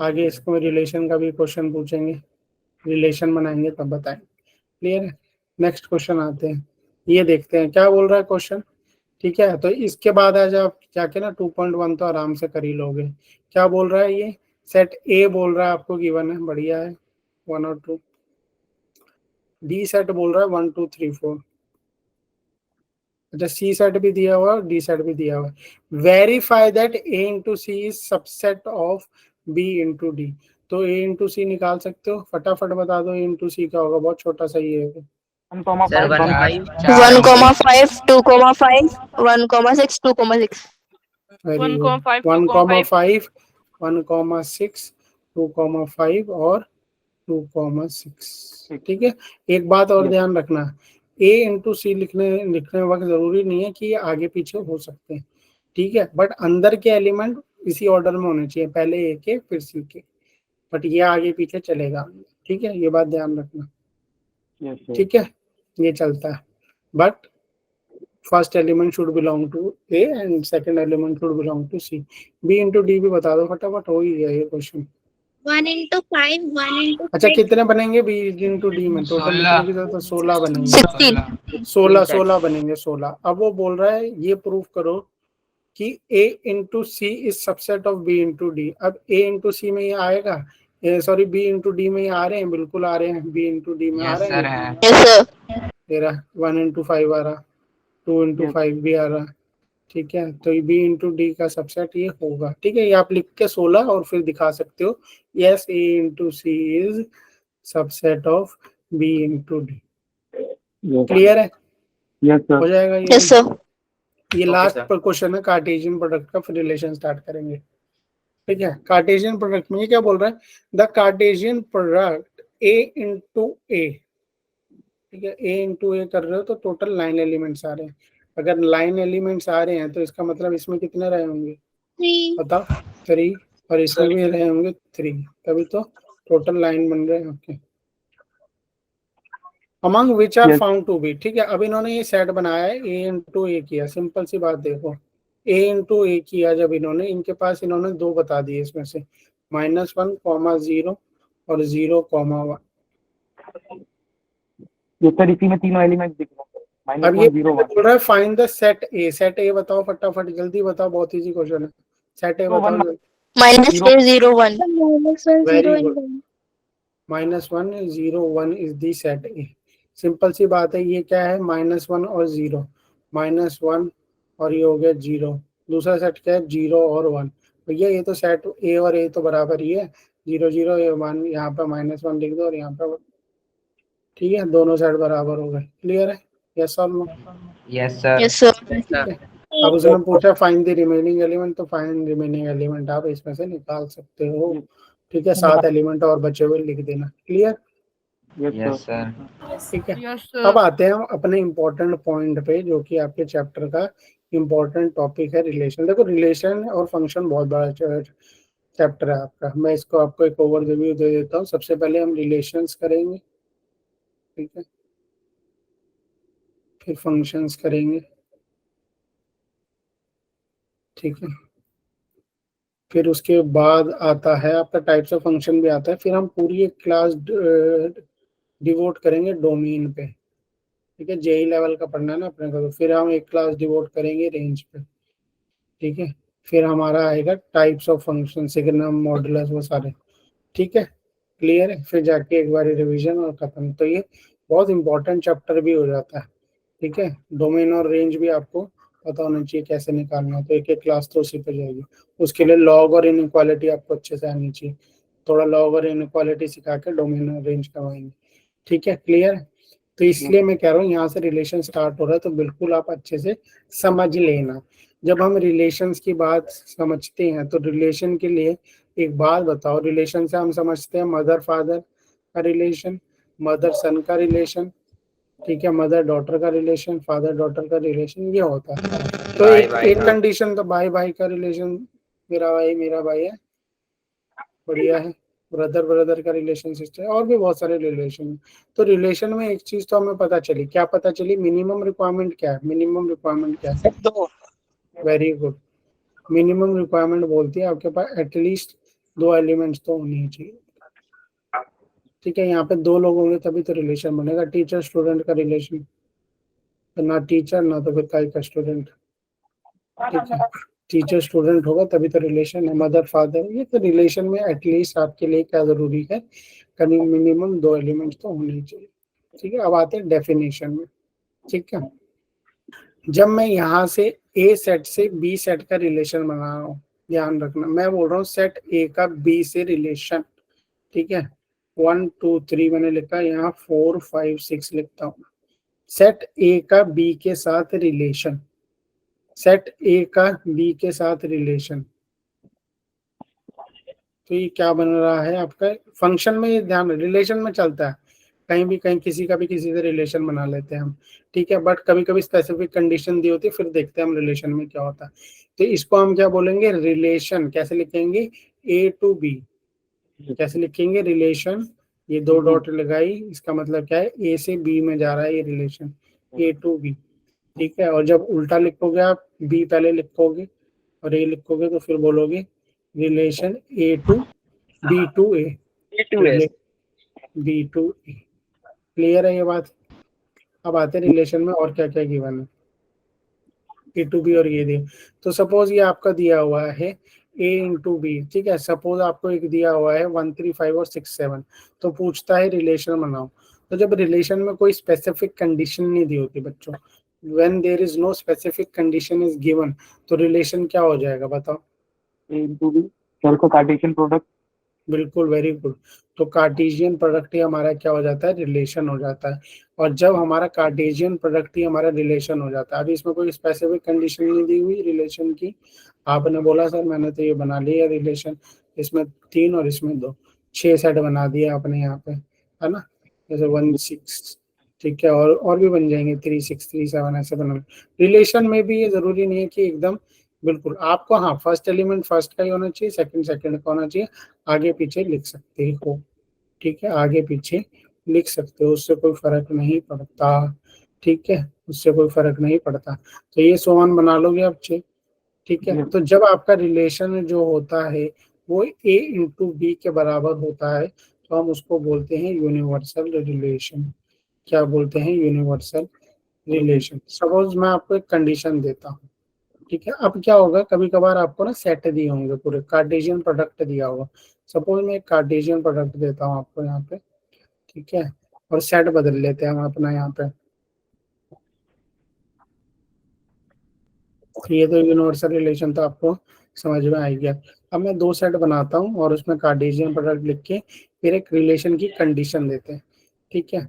आगे इसको रिलेशन का भी क्वेश्चन पूछेंगे, रिलेशन बनाएंगे तब बताएंगे। क्लियर है? नेक्स्ट क्वेश्चन आते हैं, ये देखते हैं क्या बोल रहा है क्वेश्चन। ठीक है, तो इसके बाद आज आप जाके ना 2.1 तो आराम से कर ही लोगे। क्या बोल रहा है ये? सेट ए बोल रहा है आपको गिवन है, बढ़िया है, 1 और 2। डी सेट बोल रहा है 1 2 3 4। अच्छा, सी सेट भी दिया हुआ है, डी सेट भी दिया हुआ है। Verify that A into C is subset of B into D. तो ए इंटू सी निकाल सकते हो? फटाफट बता दो ए इंटू सी क्या होगा, बहुत छोटा सा ही है। 1, सर 5 1 चार 5. 1, चार 5 2, 5 1, 6 2, 6. Very 1, good. 5 1, 2, 5. 5 1, 6 2, 5 और 2, 6। ठीक है, एक बात और ध्यान रखना, ए इंटू सी लिखने वक्त जरूरी नहीं है कि ये आगे पीछे हो सकते हैं। ठीक है, बट अंदर के एलिमेंट इसी ऑर्डर में होने चाहिए, पहले ए के फिर सी के, बट ये आगे पीछे चलेगा। ठीक है, ये बात ध्यान रखना। Yes, sir. ठीक है, ये चलता है, but first element should belong to A and second element should belong to C. B into D भी बता दो फटाफट, हो ही गया ये क्वेश्चन। 1 into 5, 1 into अच्छा, 6. कितने बनेंगे बी इंटू डी में? टोटल लिखने की तो 16 बनेंगे। 16. 16 बनेंगे 16। अब वो बोल रहा है ये प्रूफ करो कि a into C is subset of b into D. अब a इंटू सी में ये आएगा, सॉरी बी इंटू डी में ही आ रहे हैं, बिल्कुल आ रहे हैं, बी इंटू डी में आ यस रहे सर हैं। है। Yes, sir. तेरा 1 इंटू 5 आ रहा, 2 इंटू Yes. 5 भी आ रहा। ठीक है, तो ये बी इंटू डी का सबसेट ये होगा। ठीक है, ये आप लिख के 16 और फिर दिखा सकते हो, yes A into C is subset of B into D. Yes. Clear है, Yes, sir. हो जाएगा ये। Yes, sir. ये Okay, लास्ट sir. पर क्वेश्चन है कार्टेशियन प्रोडक्ट का, फिर रिलेशन स्टार्ट करेंगे। ठीक है, कार्टेशियन प्रोडक्ट में ये क्या बोल रहा है, the Cartesian product A into A. ठीक है, ए इंटू ए कर रहे हो तो टोटल 9 एलिमेंट्स आ रहे हैं। अगर 9 एलिमेंट्स आ रहे हैं तो इसका मतलब इसमें कितने रहे होंगे 3. बताओ, 3, और इसमें भी रहे होंगे 3, तभी तो टोटल 9 बन रहे हैं। Okay, among which are Yes. Found to be. ठीक है, अब इन्होंने ये सेट बनाया है, ए इंटू ए किया, सिंपल सी बात देखो, ए इंटू ए किया जब इन्होंने, इनके पास इन्होंने 2 बता दिए इसमें से, -1, 0 और 0, 1। Yes, sir. इसी में तीनों एलिमेंट दिख रहे हैं, अब ये -1, 0, 1. बोल रहा है find the set A. Set ए बताओ फटाफट, जल्दी बताओ, बहुत इजी क्वेश्चन है। सेट ए तो बताओ one- जल्दी। -1, 0, 1. -1, Very 0 and good. 1. -1, 0, 1 is the set A. Simple सी बात है, ये क्या है, -1 और 0, -1 और ये हो गया 0। दूसरा सेट क्या है, 0 और 1। भैया ये तो सेट ए और ए तो बराबर ही है, 0, 0, 1, यहाँ पे -1 लिख दो और यहाँ पे, ठीक है, दोनों सेट बराबर हो गए। क्लियर है, यस और no? Yes sir. Yes, sir. ठीक है, अब उसने पूछा फाइंड द रिमेनिंग एलिमेंट, तो फाइंड रिमेनिंग एलिमेंट आप इसमें से निकाल सकते हो। ठीक है, 7 एलिमेंट और बचे हुए लिख देना। Clear, Yes, yes sir. Sir. ठीक है। यस अब आते हैं हम अपने इम्पोर्टेंट पॉइंट पे, जो कि आपके चैप्टर का इम्पोर्टेंट टॉपिक है, रिलेशन। देखो, रिलेशन और फंक्शन बहुत बड़ा चैप्टर है आपका। मैं इसको आपको एक ओवरव्यू दे देता हूँ। सबसे पहले हम रिलेशंस करेंगे, ठीक है, फिर फंक्शंस करेंगे, ठीक है, फिर उसके बाद आता है आपका टाइप्स ऑफ फंक्शन भी आता है। फिर हम पूरी एक क्लास डिवोट करेंगे डोमेन पे। ठीक है, जेई लेवल का पढ़ना है ना अपने को, तो फिर हम एक क्लास डिवोट करेंगे रेंज पे। ठीक है, फिर हमारा आएगा types of function, signum, modulus, वो सारे। ठीक है, क्लियर है, फिर जाके एक बार रिवीजन और खत्म। तो ये बहुत इंपॉर्टेंट चैप्टर भी हो जाता है। ठीक है, डोमेन और रेंज भी आपको पता होना चाहिए कैसे निकालना है, तो एक एक क्लास तो उसी पे जाएगी। उसके लिए लॉग और इनइक्वालिटी आपको अच्छे से आनी चाहिए, थोड़ा लॉग और इनइक्वालिटी सिखा के डोमेन और रेंज करवाएंगे। ठीक है, क्लियर है। तो इसलिए मैं कह रहा हूँ यहाँ से रिलेशन स्टार्ट हो रहा है, तो बिल्कुल आप अच्छे से समझ लेना। जब हम रिलेशंस की बात समझते हैं तो रिलेशन के लिए एक बात बताओ, रिलेशन से हम समझते हैं मदर फादर का रिलेशन, मदर सन का रिलेशन, ठीक है, मदर डॉटर का रिलेशन, फादर डॉटर का रिलेशन, ये होता है। तो भाई एक भाई एक का। कंडीशन तो भाई भाई का रिलेशन, मेरा भाई है, बढ़िया है। ब्रदर ब्रदर का रिलेशन, सिस्टर, और भी बहुत सारे रिलेशन है। तो रिलेशन में एक चीज तो हमें पता चली, क्या पता चली, मिनिमम रिक्वायरमेंट क्या है, मिनिमम रिक्वायरमेंट क्या है, वेरी गुड। मिनिमम रिक्वायरमेंट बोलती है आपके पास एटलीस्ट 2 एलिमेंट्स तो होनी चाहिए। ठीक है, यहाँ पे 2 लोग होंगे तभी तो रिलेशन बनेगा। टीचर स्टूडेंट का रिलेशन, तो ना टीचर ना तो फिर काय का स्टूडेंट। ठीक है, टीचर स्टूडेंट होगा तभी तो रिलेशन है। मदर फादर, ये तो रिलेशन में एटलीस्ट आपके लिए क्या जरूरी है, कभी मिनिमम 2 एलिमेंट्स तो होने चाहिए। ठीक है, अब आते हैं डेफिनेशन में। ठीक है, जब मैं यहाँ से ए सेट से बी सेट का रिलेशन बना रहा हूँ, ध्यान रखना, मैं बोल रहा हूँ सेट ए का बी से रिलेशन। ठीक है, 1 2 3 मैंने लिखा, यहाँ 4 5 6 लिखता हूँ। सेट ए का बी के साथ रिलेशन, सेट ए का बी के साथ रिलेशन, तो ये क्या बन रहा है आपका फंक्शन में। ये ध्यान, रिलेशन में चलता है, कहीं भी कहीं किसी का भी किसी से रिलेशन बना लेते हैं हम। ठीक है, बट कभी कभी स्पेसिफिक कंडीशन दी होती है, फिर देखते हैं हम रिलेशन में क्या होता है। तो इसको हम क्या बोलेंगे, रिलेशन। कैसे लिखेंगे, ए टू बी, कैसे लिखेंगे, रिलेशन। ये 2 डॉट लगाई, इसका मतलब क्या है, ए से बी में जा रहा है ये रिलेशन, ए टू बी। ठीक है, और जब उल्टा लिखोगे आप, बी पहले लिखोगे और ए लिखोगे, तो फिर बोलोगे relation A to B to A, B to A. Clear है ये बात। अब आते हैं रिलेशन में और क्या क्या गिवन है, ए टू बी और ये दिए। तो सपोज ये आपका दिया हुआ है ए इंटू बी, ठीक है। सपोज आपको एक दिया हुआ है 1 3 5 और 6 7, तो पूछता है रिलेशन बनाओ। तो जब रिलेशन में कोई स्पेसिफिक कंडीशन नहीं दी होती बच्चों, when there is no specific condition is given, तो रिलेशन क्या हो जाएगा बताओ? ए इंटू बी, सर का कार्टेशियन प्रोडक्ट। बिल्कुल, वेरी गुड। तो कार्टेशियन प्रोडक्ट ही हमारा क्या हो जाता है? रिलेशन हो जाता है। और जब हमारा कार्टेशियन प्रोडक्ट ही हमारा रिलेशन हो जाता है, अभी इसमें कोई स्पेसिफिक कंडीशन नहीं दी हुई रिलेशन की, आपने बोला सर मैंने तो ये बना लिया रिलेशन, इसमें 3 और इसमें 2, 6 सेट बना दिया आपने यहाँ पे, है ना? जैसे 1 6, ठीक है, और भी बन जाएंगे 3 6 3 7, ऐसे बना। रिलेशन में भी ये जरूरी नहीं है कि एकदम बिल्कुल आपको, हाँ फर्स्ट एलिमेंट फर्स्ट का ही होना चाहिए, सेकंड सेकंड का होना चाहिए, आगे पीछे लिख सकते हो, ठीक है, आगे पीछे लिख सकते हो, उससे कोई फर्क नहीं पड़ता, ठीक है, उससे कोई फर्क नहीं पड़ता। तो ये सोवन बना लोगे आप 6, ठीक है। तो जब आपका रिलेशन जो होता है वो ए इंटू बी के बराबर होता है, तो हम उसको बोलते हैं यूनिवर्सल रिलेशन। क्या बोलते हैं? Universal relation. सपोज मैं आपको एक कंडीशन देता हूँ, ठीक है। अब क्या होगा, कभी कभार आपको ना सेट दिए होंगे, पूरे कार्टेशियन प्रोडक्ट दिया होगा। सपोज मैं एक कार्टेशियन प्रोडक्ट देता हूँ आपको यहाँ पे, ठीक है, और सेट बदल लेते हैं हम अपना यहाँ पे। ये तो यूनिवर्सल रिलेशन तो आपको समझ में आ गया। अब मैं 2 सेट बनाता हूँ और उसमें कार्टेशियन प्रोडक्ट लिख के फिर एक रिलेशन की कंडीशन देते हैं, ठीक है।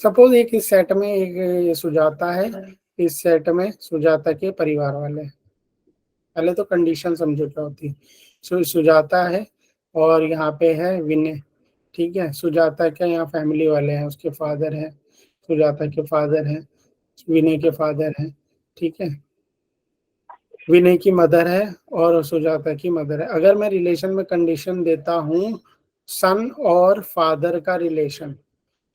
सपोज एक इस सेट में एक सुजाता है, इस सेट में सुजाता के परिवार वाले हैं। पहले तो कंडीशन समझो क्या होती है। सुजाता है और यहाँ पे है विनय, ठीक है। सुजाता के यहाँ फैमिली वाले हैं, उसके फादर हैं, सुजाता के फादर हैं, विनय के फादर हैं, ठीक है। विनय की मदर है और सुजाता की मदर है। अगर मैं रिलेशन में कंडीशन देता हूँ सन और फादर का रिलेशन,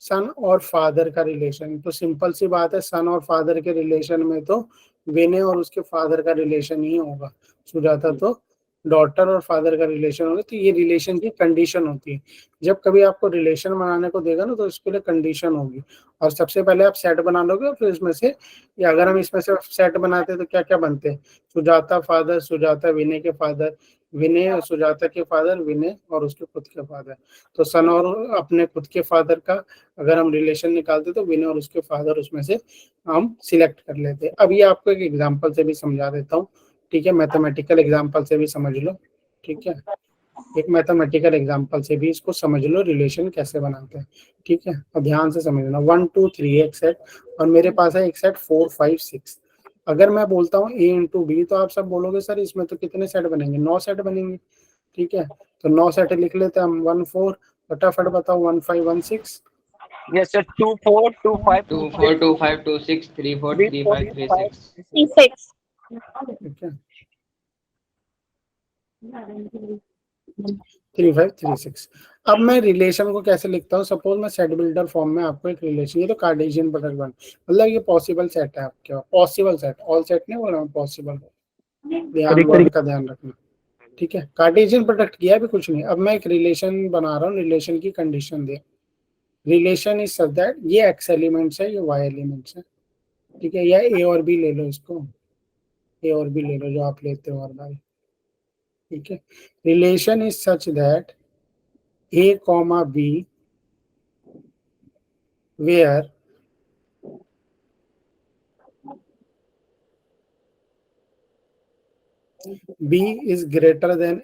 सन और फादर का रिलेशन, तो सिंपल सी बात है, सन और फादर के रिलेशन में तो विनय और उसके फादर का रिलेशन ही होगा, सुजाता तो डॉटर और फादर का रिलेशन होगा। तो ये रिलेशन की कंडीशन होती है। जब कभी आपको रिलेशन बनाने को देगा ना, तो इसके लिए कंडीशन होगी, और सबसे पहले आप सेट बना लोगे, और फिर इसमें से, या अगर हम इसमें से सेट बनाते हैं तो क्या क्या बनते हैं? सुजाता फादर, सुजाता विनय के फादर, विनय और सुजाता के फादर, विनय और उसके खुद के फादर। तो सन और अपने खुद के फादर का अगर हम रिलेशन निकालते तो विनय और उसके फादर उसमें से हम सिलेक्ट कर लेते। अब ये आपको एक एग्जांपल से भी समझा देता हूँ, ठीक है, मैथमेटिकल एग्जांपल से भी समझ लो, ठीक है। एक मैथमेटिकल एग्जांपल से भी इसको समझ लो, रिलेशन कैसे बनाते हैं, ठीक है। और ध्यान से समझना, 1 2 3 एक सेट, और मेरे पास है एक सेट 4 5 6। अगर मैं बोलता हूँ ए इंटू बी, तो आप सब बोलोगे सर इसमें तो कितने सेट बनेंगे? 9 सेट बनेंगे, ठीक है। तो 9 सेट लिख लेते हैं हम। 1 4, फटाफट बताओ, 1 5 1 6। Yes sir, 2 4 2 5 2 4 2 5 2 6 3 4 3 5 3 6। 6. ठीक है, 3 5 3 6। अब मैं रिलेशन को कैसे लिखता हूँ? सपोज मैं सेट बिल्डर फॉर्म में आपको एक रिलेशन, ये तो कार्टेशियन प्रोडक्ट बन, मतलब ये पॉसिबल सेट है आपके पास, पॉसिबल सेट, ऑल सेट नहीं बोल रहा हूँ, पॉसिबल। ध्यान, वर्ड का ध्यान रखना, ठीक है। कार्टेशियन प्रोडक्ट किया भी कुछ नहीं। अब मैं एक रिलेशन बना रहा हूँ, रिलेशन की condition they, relation is such that ये एक्स एलिमेंट्स है, ये वाई एलिमेंट्स है, ठीक है। या ए और बी ले लो, इसको ए और बी ले लो जो आप लेते हो हर बार, ठीक है। Relation is such that A comma B where B is greater than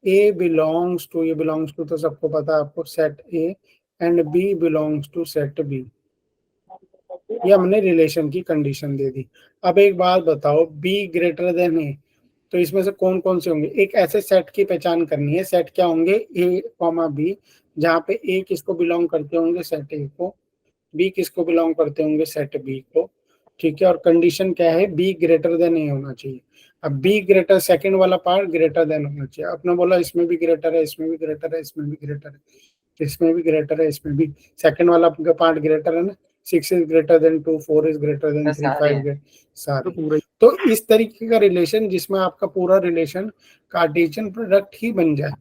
A belongs to, ये बिलोंग्स टू तो सबको पता है आपको, set A, and B belongs to set B. ये हमने रिलेशन की कंडीशन दे दी। अब एक बात बताओ, बी ग्रेटर देन ए, तो इसमें से कौन कौन से होंगे? एक ऐसे सेट की पहचान करनी है, सेट क्या होंगे? ए कॉमा बी, जहाँ पे ए किसको बिलोंग करते होंगे? सेट ए को। बी किसको बिलोंग करते होंगे? सेट बी को, ठीक है। और कंडीशन क्या है? बी ग्रेटर देन ए होना चाहिए। अब बी ग्रेटर, सेकंड वाला पार्ट ग्रेटर देन होना चाहिए। आपने बोला इसमें भी ग्रेटर है, इसमें भी ग्रेटर है, इसमें भी ग्रेटर है, इसमें भी ग्रेटर है, इसमें भी, सेकंड वाला पार्ट ग्रेटर है ना। 6 is greater then 2, 4 is greater then 3, 5 सारे। तो इस तरीके का रिलेशन जिसमें आपका पूरा रिलेशन कार्टेशियन प्रोडक्ट ही बन जाए,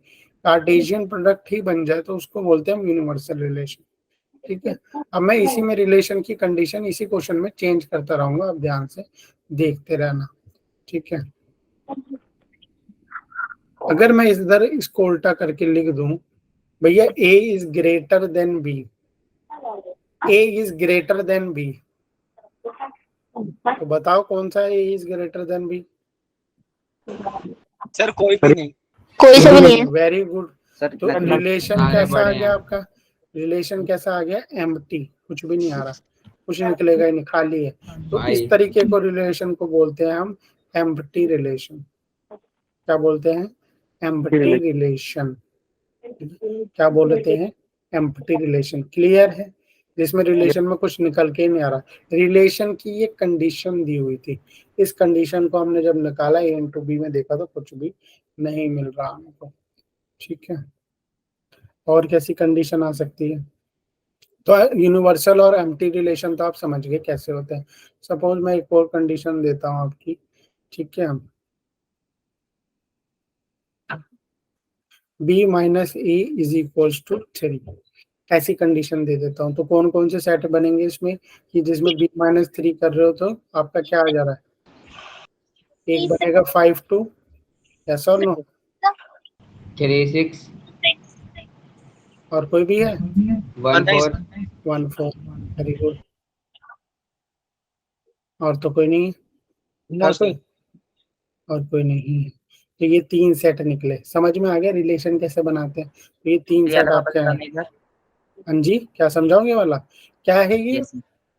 कार्टेशियन प्रोडक्ट ही बन जाए, तो उसको बोलते हैं हम यूनिवर्सल रिलेशन, ठीक है। अब मैं इसी में रिलेशन की कंडीशन इसी क्वेश्चन में चेंज करता रहूंगा, अब ध्यान से देखते रहना, ठीक है। अगर मैं इधर इसको उल्टा करके लिख दूं, भैया A is greater than B, A is greater than B, तो बताओ कौन सा A is greater than B? Sir कोई भी नहीं। कोई सा भी नहीं है। Very good. सर तो रिलेशन आगे कैसा आ बढ़े गया हैं। आपका? रिलेशन कैसा आ गया? एम्प्टी, कुछ भी नहीं आ रहा, कुछ निकलेगा ही नहीं, खाली है। तो भाई। इस तरीके को रिलेशन को बोलते हैं हम एम्प्टी रिलेशन। क्या बोलते हैं? Empty relation. क्या बोलते हैं? Empty relation. क्लियर है? जिसमें रिलेशन में कुछ निकल के ही नहीं आ रहा। रिलेशन की ये कंडीशन दी हुई थी, इस कंडीशन को हमने जब निकाला ए इंटू बी में देखा तो कुछ भी नहीं मिल रहा हमको। ठीक है, और कैसी कंडीशन आ सकती है? तो यूनिवर्सल और एम्प्टी रिलेशन तो आप समझ गए कैसे होते हैं। सपोज मैं एक और कंडीशन देता हूं आपकी, ठीक है, b minus A is equals to 3, ऐसी कंडीशन दे देता हूं। तो कौन कौन से सेट बनेंगे इसमें कि जिसमें b माइनस 3 कर रहे हो तो आपका क्या आ जा रहा है? एक बनेगा 5 2, यस और नो? 3 6 और कोई भी है? 1 4 1 4, वेरी गुड। और तो कोई नहीं है? और कोई नहीं है। तो ये 3 सेट निकले। समझ में आ गया रिलेशन कैसे बनाते हैं? तो ये 3 सेट आपके हैं। हाँ जी, क्या समझाओगे वाला क्या है ये?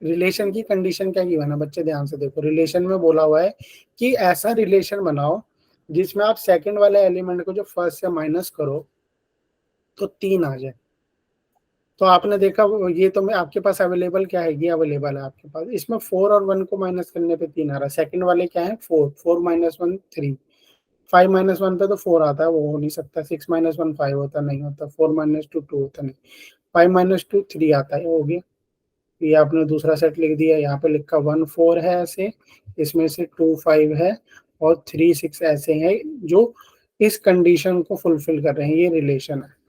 रिलेशन की कंडीशन क्या की बना? बच्चे ध्यान से देखो, रिलेशन में बोला हुआ है कि ऐसा रिलेशन बनाओ जिसमें आप सेकंड वाले एलिमेंट को जो फर्स्ट से माइनस करो तो 3 आ जाए। तो आपने देखा ये तो मैं आपके पास अवेलेबल क्या है? ये अवेलेबल है आपके पास। इसमें 4 और 1 को माइनस करने पे 3 आ रहा है। सेकंड वाले क्या है? 4, 4 माइनस 1 3, 5 माइनस 1 पे तो 4 आता है, वो हो नहीं सकता। 6 माइनस 1 5 होता, नहीं होता। 4 माइनस 2 2 होता, नहीं। 5 माइनस 2 3 आता है, हो गया। ये आपने दूसरा सेट लिख दिया। यहाँ पे लिखा 1 4 है ऐसे, इसमें से 2 5 है और 3 6 ऐसे हैं जो इस कंडीशन को फुलफिल कर रहे हैं। ये रिलेशन है।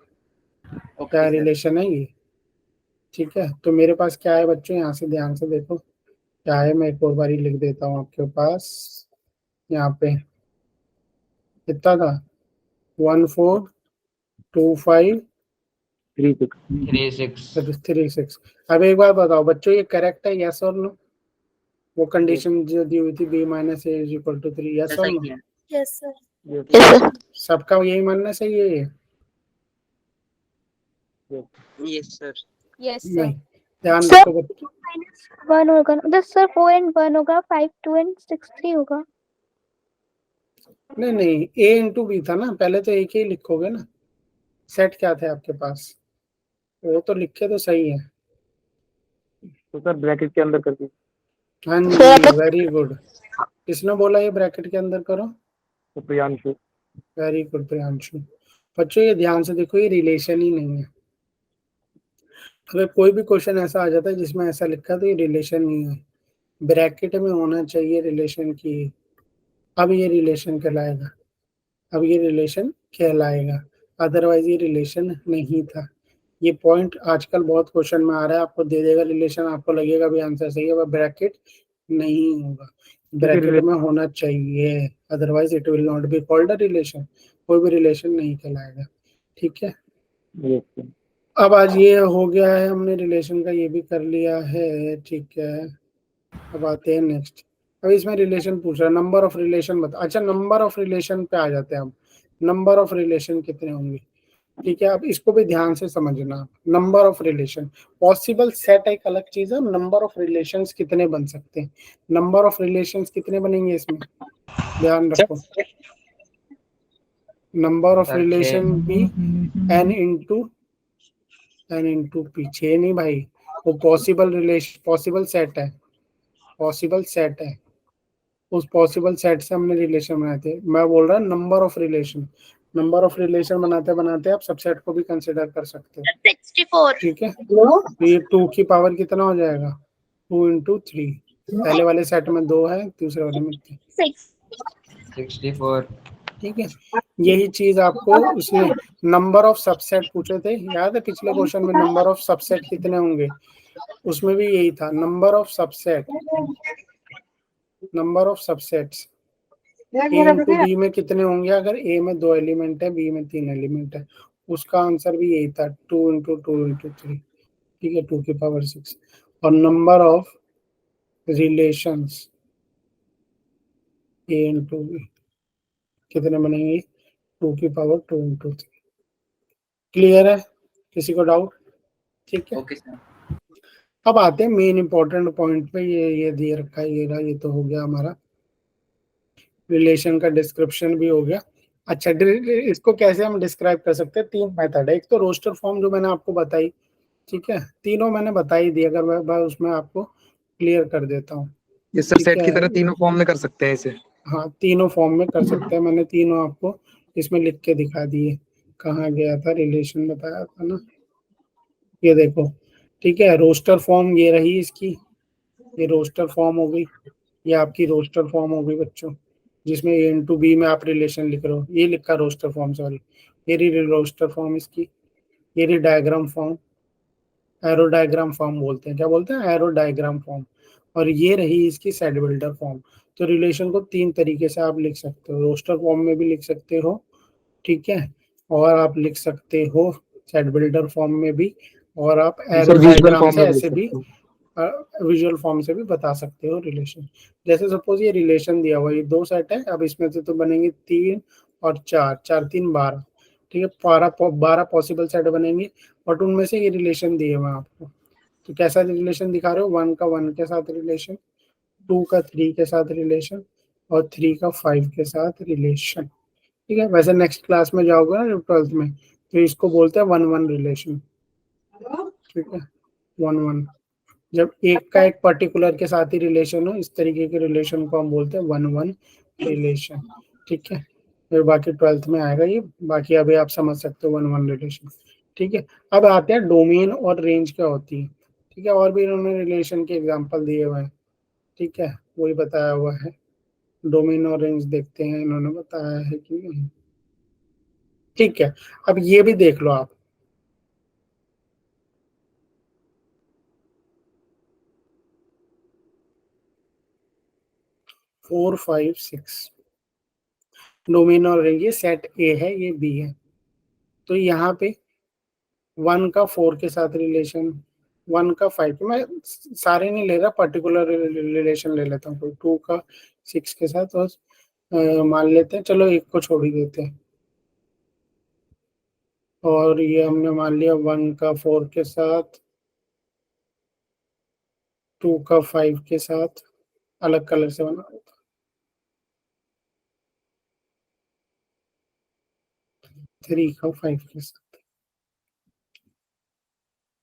क्या रिलेशन है ये? ठीक है, तो मेरे पास क्या है बच्चों? यहाँ से ध्यान से देखो क्या है। मैं एक और बारी लिख देता हूँ आपके पास। यहाँ पे कितना था? 1 4 2 5 3 6 3 6। अब एक बार बताओ बच्चों, ये करेक्ट है, यस और नो? वो कंडीशन जो दी हुई थी b minus A is equal to 3, yes और no? Yes, sir. Yes sir. सबका यही मानना सही है ये? Yes sir. Yes, sir. नहीं, ध्यान Sir. रखो बच्चों। 1 होगा ना? तो सर 4 and 1 होगा, 5 2 and 6 3 होगा। नहीं नहीं, a इंटू बी था ना, पहले तो एक ही लिखोगे ना। सेट क्या थे आपके पास? वो तो लिखे तो सही है। तो सर ब्रैकेट के अंदर कर दीजिए। हाँ Sir, जी, वेरी गुड। किसने बोला ये ब्रैकेट के अंदर करो? तो प्रियांशु। Very good Priyanshu. बच्चों ये ध्यान से देखो, ये रिलेशन ही नहीं है। अगर कोई भी क्वेश्चन ऐसा आ जाता है जिसमें ऐसा लिखा तो ये रिलेशन नहीं है, ब्रैकेट में होना चाहिए रिलेशन की। अब ये रिलेशन कहलाएगा, अब ये रिलेशन कहलाएगा, अदरवाइज ये रिलेशन नहीं था। ये पॉइंट आजकल बहुत क्वेश्चन में आ रहा है, आपको दे देगा रिलेशन, आपको लगेगा भी आंसर सही है, ब्रैकेट नहीं होगा, ब्रैकेट में होना चाहिए, otherwise it will not be called a relation. कोई भी रिलेशन नहीं कहलाएगा। ठीक है, यस सर। अब आज ये हो गया है, हमने रिलेशन का ये भी कर लिया है। ठीक है, अब आते हैं नेक्स्ट। अब इसमें रिलेशन पूछ रहा है, नंबर ऑफ रिलेशन बता। अच्छा, नंबर ऑफ रिलेशन पे आ जाते हैं हम। नंबर ऑफ रिलेशन कितने होंगे? ठीक है, अब इसको भी ध्यान से समझना। Number of relation, possible set एक अलग चीज है, नंबर ऑफ रिलेशंस कितने बन सकते हैं, नंबर ऑफ रिलेशंस कितने बनेंगे इसमें, ध्यान रखो। नंबर ऑफ रिलेशन भी n इंटू पी। 6 नहीं भाई, वो पॉसिबल रिलेशन, पॉसिबल सेट है, पॉसिबल सेट है। उस पॉसिबल सेट से हमने रिलेशन बनाए थे। मैं बोल रहा हूँ number of relation, number of relation बनाते बनाते आप सबसेट को भी कंसिडर कर सकते हैं। 64. ठीक है, तो ये 2 की पावर कितना हो जाएगा? 2 इंटू 3। पहले वाले सेट में 2 है, दूसरे वाले में 3। 64। ठीक है, यही चीज आपको उसने नंबर ऑफ सबसेट पूछे थे, याद है पिछले क्वेश्चन में नंबर ऑफ सबसेट कितने होंगे, उसमें भी यही था, number of subset, number of subsets A into B में कितने होंगे? अगर ए में 2 एलिमेंट है, बी में 3 एलिमेंट है, उसका आंसर भी यही था, 2 × 2 × 3, ठीक है, 2⁶। और number of relations A into B कितने बनेंगे? 2⁻2 × 3। क्लियर है? किसी को डाउट? ठीक है, ओके सर। अब आते हैं मेन इंपॉर्टेंट पॉइंट पे। ये दिए रखा है, ये तो हो गया हमारा रिलेशन का डिस्क्रिप्शन भी हो गया। अच्छा, इसको कैसे हम डिस्क्राइब कर सकते हैं? 3 मेथड है। एक तो रोस्टर फॉर्म जो मैंने आपको बताई, ठीक है, तीनों मैंने बता ही दी, अगर मैं उसमें आपको क्लियर कर देता हूँ। ये सर ठीक सेट की है, तरह तीनों फॉर्म में कर सकते हैं इसे। हाँ, तीनों फॉर्म में कर सकते हैं। मैंने तीनों आपको इसमें लिख के दिखा दिए। कहाँ गया था? रिलेशन बताया था ना, ये देखो, ठीक है। रोस्टर फॉर्म ये रही इसकी, ये रोस्टर फॉर्म हो गई, ये आपकी रोस्टर फॉर्म हो गई बच्चों, जिसमें ए इंटू बी में आप रिलेशन लिख रहे हो, ये लिखा रोस्टर फॉर्म, सॉरी, ये रही रोस्टर फॉर्म इसकी। ये रही diagram form, arrow diagram form बोलते हैं, क्या बोलते हैं? Arrow diagram form. और ये रही इसकी सेट बिल्डर फॉर्म। तो रिलेशन को 3 तरीके से आप लिख सकते हो, रोस्टर फॉर्म में भी लिख सकते हो, ठीक है, और आप लिख सकते हो सेट बिल्डर फॉर्म में भी, और आप arrow sir visual diagram form से में देख ऐसे भी सकते विजुअल फॉर्म से भी बता सकते हो रिलेशन। जैसे सपोज ये रिलेशन दिया हुआ, ये 2 सेट है, अब इसमें से तो बनेंगे 3 और 4, 4 3 12, ठीक है, 12 पॉसिबल सेट बनेंगे, बट उनमें से ये रिलेशन दिए हुए हैं आपको। तो कैसा रिलेशन दिखा रहे हो? 1 का 1 के साथ रिलेशन, 2 का 3 के साथ रिलेशन, और 3 का 5 के साथ रिलेशन, ठीक है। वैसे नेक्स्ट क्लास में जाओगे ना 12th में, तो इसको बोलते हैं 1 1 रिलेशन, ठीक है, 1 1। जब एक का एक पर्टिकुलर के साथ ही रिलेशन हो, इस तरीके के रिलेशन को हम बोलते हैं 1 1 रिलेशन, ठीक है। फिर बाकी 12th में आएगा ये, बाकी अभी आप समझ सकते हो 1 1 रिलेशन, ठीक है। अब आते हैं डोमेन और रेंज क्या होती है, ठीक है, और भी इन्होंने रिलेशन के एग्जांपल दिए हुए हैं, ठीक है, वही बताया हुआ है। डोमेन और रेंज देखते हैं इन्होंने बताया है कि नहीं, ठीक है। अब ये भी देख लो आप, फोर फाइव सिक्स डोमेन और रेंज, ये सेट ए है, ये बी है। तो यहाँ पे 1 का 4 के साथ रिलेशन, 1 का 5, मैं सारे नहीं ले रहा, पर्टिकुलर रिलेशन ले लेता हूँ, कोई 2 का 6 के साथ, और मान लेते हैं, चलो एक को छोड़ ही देते हैं। और ये हमने मान लिया 1 का 4 के साथ, 2 का 5 के साथ, अलग कलर से बना देता हूं, 3 का 5 के साथ,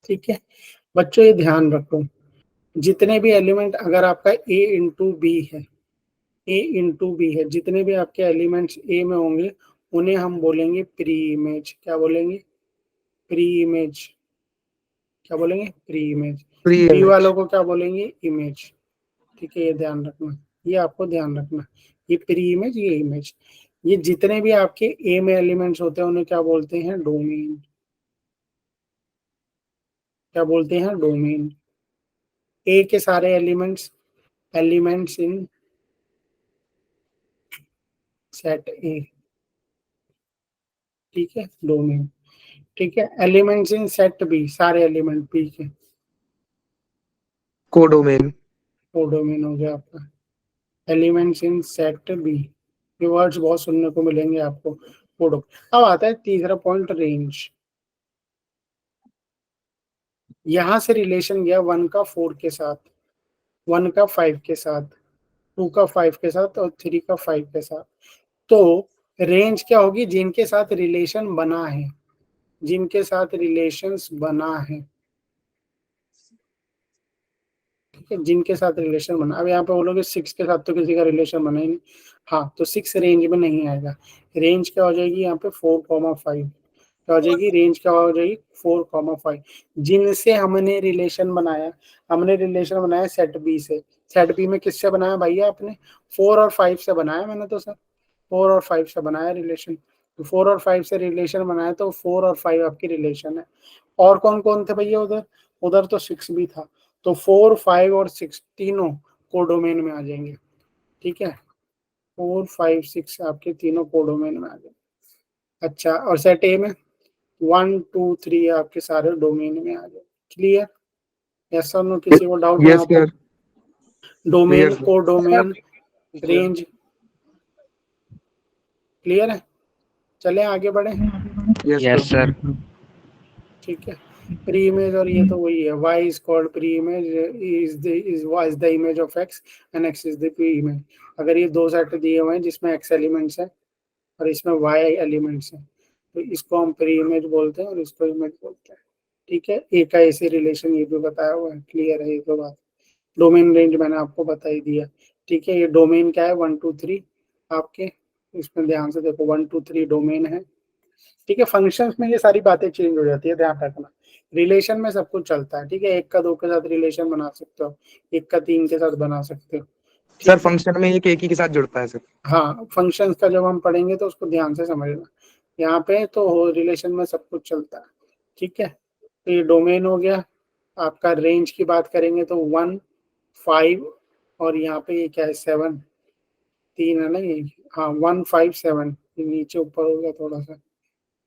ठीक है। बच्चों ये ध्यान रखो, जितने भी एलिमेंट, अगर आपका ए इंटू बी है, ए इंटू बी है, जितने भी आपके एलिमेंट्स ए में होंगे, उन्हें हम बोलेंगे प्री इमेज। क्या बोलेंगे? Pre image. क्या बोलेंगे? Pre image. Pre B image. वालों को क्या बोलेंगे? इमेज, ठीक है, ये ध्यान रखना, ये आपको ध्यान रखना, ये प्री इमेज, ये इमेज। ये जितने भी आपके ए में एलिमेंट्स होते हैं उन्हें क्या बोलते हैं? डोमेन। क्या बोलते हैं? डोमेन। ए के सारे एलिमेंट्स इन सेट ए, ठीक है, डोमेन, ठीक है। एलिमेंट्स इन सेट बी, सारे एलिमेंट बी के, कोडोमेन। वो डोमेन हो गया आपका। एलिमेंट्स इन सेट बी, ये वर्ड्स बहुत सुनने को मिलेंगे आपको, कोडो। अब आता है तीसरा पॉइंट, रेंज। यहां से रिलेशन गया 1 का 4 के साथ, 1 का 5 के साथ, 2 का 5 के साथ, और 3 का 5 के साथ। तो रेंज क्या होगी? जिनके साथ रिलेशन बना है, जिनके साथ रिलेशंस बना है, ठीक है, जिनके साथ रिलेशन बना। अब यहाँ पे बोलोगे 6 के साथ तो किसी का रिलेशन बना ही नहीं, हाँ, तो 6 रेंज में नहीं आएगा। रेंज क्या हो जाएगी यहाँ पे? 4,5। क्या हो जाएगी? रेंज क्या हो जाएगी? 4,5। जिनसे हमने रिलेशन बनाया, हमने रिलेशन बनाया सेट बी से। सेट बी में किससे बनाया भैया आपने? 4 और 5 से बनाया मैंने तो सर, 4 और 5 से बनाया रिलेशन। तो 4 और 5 से रिलेशन बनाया, तो 4 और 5 आपकी रिलेशन है। और कौन कौन थे भैया उधर? उधर तो 6 भी था। तो 4 5 और 6 तीनों कोडोमेन में आ जाएंगे, ठीक है। 4 5 6 आपके तीनों कोडोमेन में आ गए। अच्छा, और सेट ए में 1 2 3 आपके सारे डोमेन में आ गए। क्लियर? यस और नो? किसी को डाउट यस यहाँ पर? Sir. Domain, Clear, sir. Codomain, range, clear है? चले आगे बढ़े। Yes sir. ठीक है, प्री इमेज और ये तो वही है, y is called pre image, y is the image of x and x is the pre image. अगर ये दो सेट दिए हुए हैं जिसमें x एलिमेंट्स है और इसमें y एलिमेंट्स है, तो इसको हम प्री इमेज बोलते हैं और इसको इमेज बोलते हैं। ठीक है, एक का ऐसे रिलेशन ये भी बताया हुआ है। क्लियर है ये तो बात? डोमेन रेंज मैंने आपको बता ही दिया। ठीक है, ये डोमेन क्या है? 1 2 3 आपके, इसमें ध्यान से देखो 1 2 3 डोमेन है। ठीक है, फंक्शंस में ये सारी बातें चेंज हो जाती है, ध्यान रखना। रिलेशन में सब कुछ चलता है। ठीक है, एक का दो के साथ रिलेशन बना सकते हो, एक का तीन के साथ बना सकते हो। सर फंक्शन में एक ही के साथ जुड़ता है सर। हाँ, फंक्शंस का जब हम पढ़ेंगे तो उसको ध्यान से समझना। यहाँ पे तो रिलेशन में सब कुछ चलता है। ठीक है, तो ये डोमेन हो गया। आपका रेंज की बात करेंगे तो 1 5 और यहाँ पे ये क्या है 7, 3 है ना ये। हाँ 1 5 7, ये नीचे ऊपर हो गया थोड़ा सा।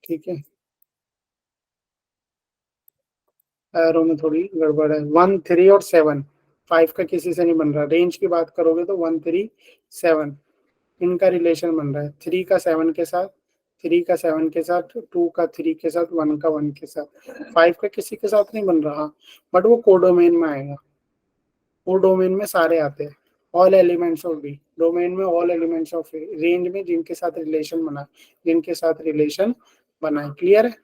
ठीक है, एरो में थोड़ी गड़बड़ है। 1 3 और 7, 5 का किसी से नहीं बन रहा। रेंज की बात करोगे तो 1 3 7 इनका रिलेशन बन रहा है। 3 का 7 के साथ, 3 का 7 के साथ, 2 का 3 के साथ, 1 का 1 के साथ। 5 का किसी के साथ नहीं बन रहा, बट वो कोडोमेन में आएगा। वो डोमेन में सारे आते हैं, all elements of B. Domain में all elements of A, range में जिनके साथ रिलेशन बना, जिनके साथ रिलेशन बनाए। क्लियर है?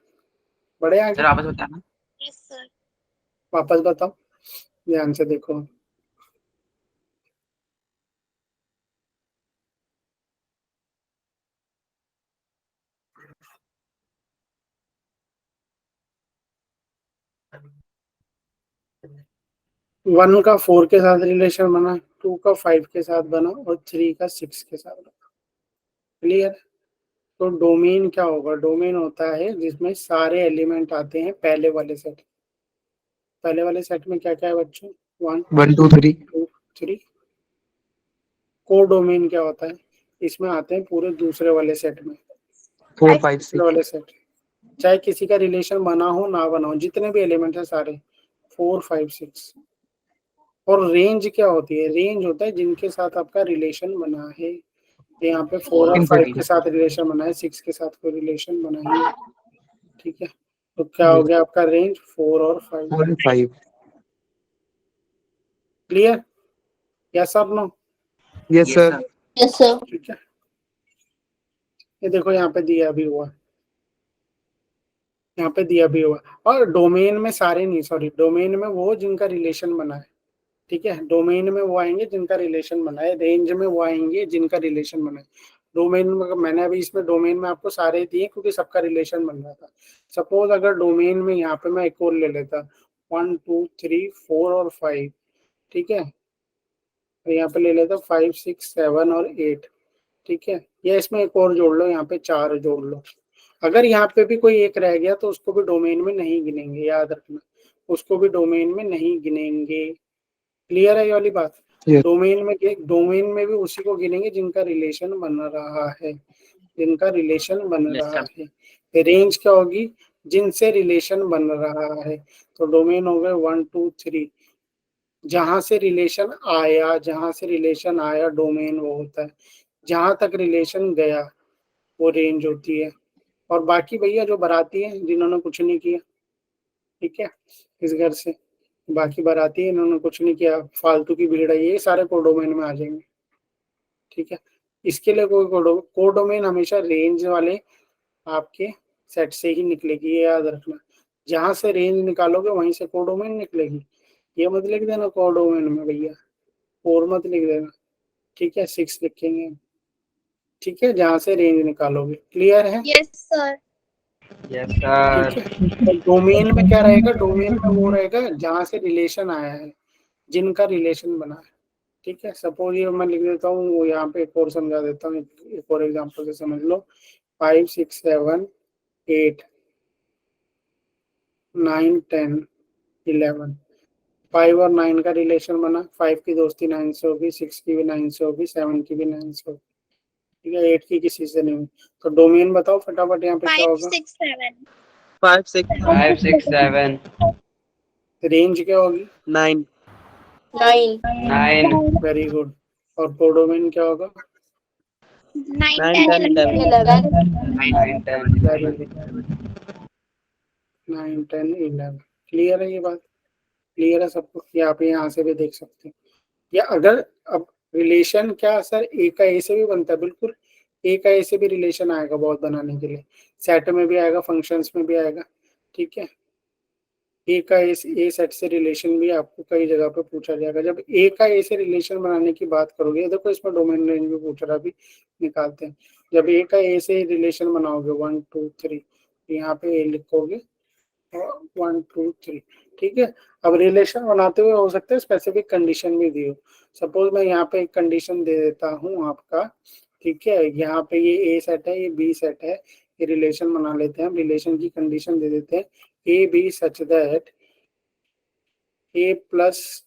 बड़े आगे सर वापस बताना। वापस बताओ, ध्यान से देखो। वन का 4 के साथ रिलेशन बना, 2 का 5 के साथ बना और 3 का 6 के साथ बना। क्लियर? तो डोमेन क्या होगा? डोमेन होता है जिसमें सारे एलिमेंट आते हैं पहले वाले सेट। पहले वाले सेट में क्या क्या है बच्चों? 1 1 2 3 2 3। को डोमेन क्या होता है? इसमें आते हैं पूरे दूसरे वाले सेट में, 4 5 दूसरे 6। वाले सेट, चाहे किसी का रिलेशन बना हो ना बना हो, जितने भी एलिमेंट है सारे 4 5 6। और रेंज क्या होती है? रेंज होता है जिनके साथ आपका रिलेशन बना है। यहाँ पे 4 और 5 के साथ रिलेशन बना है, 6 के साथ कोई रिलेशन बना ही नहीं। ठीक है, तो क्या हो गया आपका रेंज? 4 और 5। 4 and 5। क्लियर? यस और no? Yes sir. Yes, sir. ठीक है, ये देखो यहाँ पे दिया भी हुआ, यहाँ पे दिया भी हुआ। और डोमेन में सारे नहीं, सॉरी, डोमेन में वो जिनका रिलेशन बना है। ठीक है, डोमेन में वो आएंगे जिनका रिलेशन बना है, रेंज में वो आएंगे जिनका रिलेशन बना है। डोमेन में मैंने अभी इसमें डोमेन में आपको सारे दिए क्योंकि सबका रिलेशन बन रहा था। सपोज अगर डोमेन में यहाँ पे मैं एक और ले लेता, 1 2 3 4 और 5। ठीक है, तो यहाँ पे ले लेता 5 6 7 और 8। ठीक है, या इसमें एक और जोड़ लो, यहाँ पे 4 जोड़ लो। अगर यहाँ पे भी कोई एक रह गया तो उसको भी डोमेन में नहीं गिनेंगे, याद रखना, उसको भी डोमेन में नहीं गिनेंगे। क्लियर है ये वाली बात? Yes. डोमेन में भी उसी को गिनेंगे जिनका रिलेशन बन रहा है, जिनका रिलेशन बन Yes, रहा sir. है। रेंज क्या होगी? जिनसे रिलेशन बन रहा है। तो डोमेन हो गए 1 2 3, जहां से रिलेशन आया, जहां से रिलेशन आया डोमेन वो होता है। जहां तक रिलेशन गया वो रेंज होती है। और बाकी भैया जो बराती है जिन्होंने कुछ नहीं किया, ठीक है, इस घर से बाकी बराती है, इन्होंने कुछ नहीं किया, फालतू की भीड़ है, ये सारे कोडोमेन में आ जाएंगे। ठीक है, इसके लिए कोई कोडोमेन हमेशा रेंज वाले आपके सेट से ही निकलेगी, ये याद रखना। जहां से रेंज निकालोगे वहीं से कोडोमेन निकलेगी। ये मत लिख देना कोडोमेन में भैया, और मत लिख देना। ठीक है, 6 लिखेंगे। ठीक है, जहां से रेंज निकालोगे। क्लियर है? Yes, sir. Yes, sir. ठीक है, तो डोमेन में क्या रहेगा? डोमेन में वो रहेगा जहां से रिलेशन आया है, जिनका रिलेशन बना है। ठीक है, सपोज ये मैं लिख देता हूँ, वो यहाँ पे एक और समझा देता हूँ, एक और एग्जांपल से समझ लो। 5 6 7 8 9 10 11। 5 और 9 का रिलेशन बना, 5 की दोस्ती 9 से होगी, 6 की भी 9 से होगी, 7 की भी 9 से होगी। ठीक है, 8 की किसी से नहीं हुई। तो डोमेन बताओ फटाफट यहाँ पे क्या 5, होगा। 6, 7. 5 6 5 6 7 रेंज क्या होगी। 9 9. 9 वेरी गुड। और कोडोमेन क्या होगा। 9, 9 10, 10 11 11. 9 10 वेरी गुड। 9 10 11 क्लियर है ये बात। क्लियर है सबको। ये आप यहाँ से भी देख सकते हैं। या अगर अब रिलेशन क्या सर ए का ए से भी बनता है, बिल्कुल ए का ए से भी रिलेशन आएगा बहुत बनाने के लिए, सेट में भी आएगा, फंक्शंस में भी आएगा। ठीक है, ए का ए सेट से रिलेशन भी आपको कई जगह पे पूछा जाएगा। जब ए का ए से रिलेशन बनाने की बात करोगे, देखो इसमें डोमेन रेंज भी पूछ रहा, भी निकालते हैं। जब ए का ए से रिलेशन बनाओगे 1 2 3, यहाँ पे ए लिखोगे 1 2 3। ठीक है, अब रिलेशन बनाते हुए हो सकता है स्पेसिफिक कंडीशन भी दी हो। सपोज मैं यहाँ पे एक कंडीशन दे देता हूँ आपका। ठीक है, यहाँ पे ये ए सेट है, ये बी सेट है, ये रिलेशन बना लेते हैं हम। रिलेशन की कंडीशन दे देते हैं A B such that A plus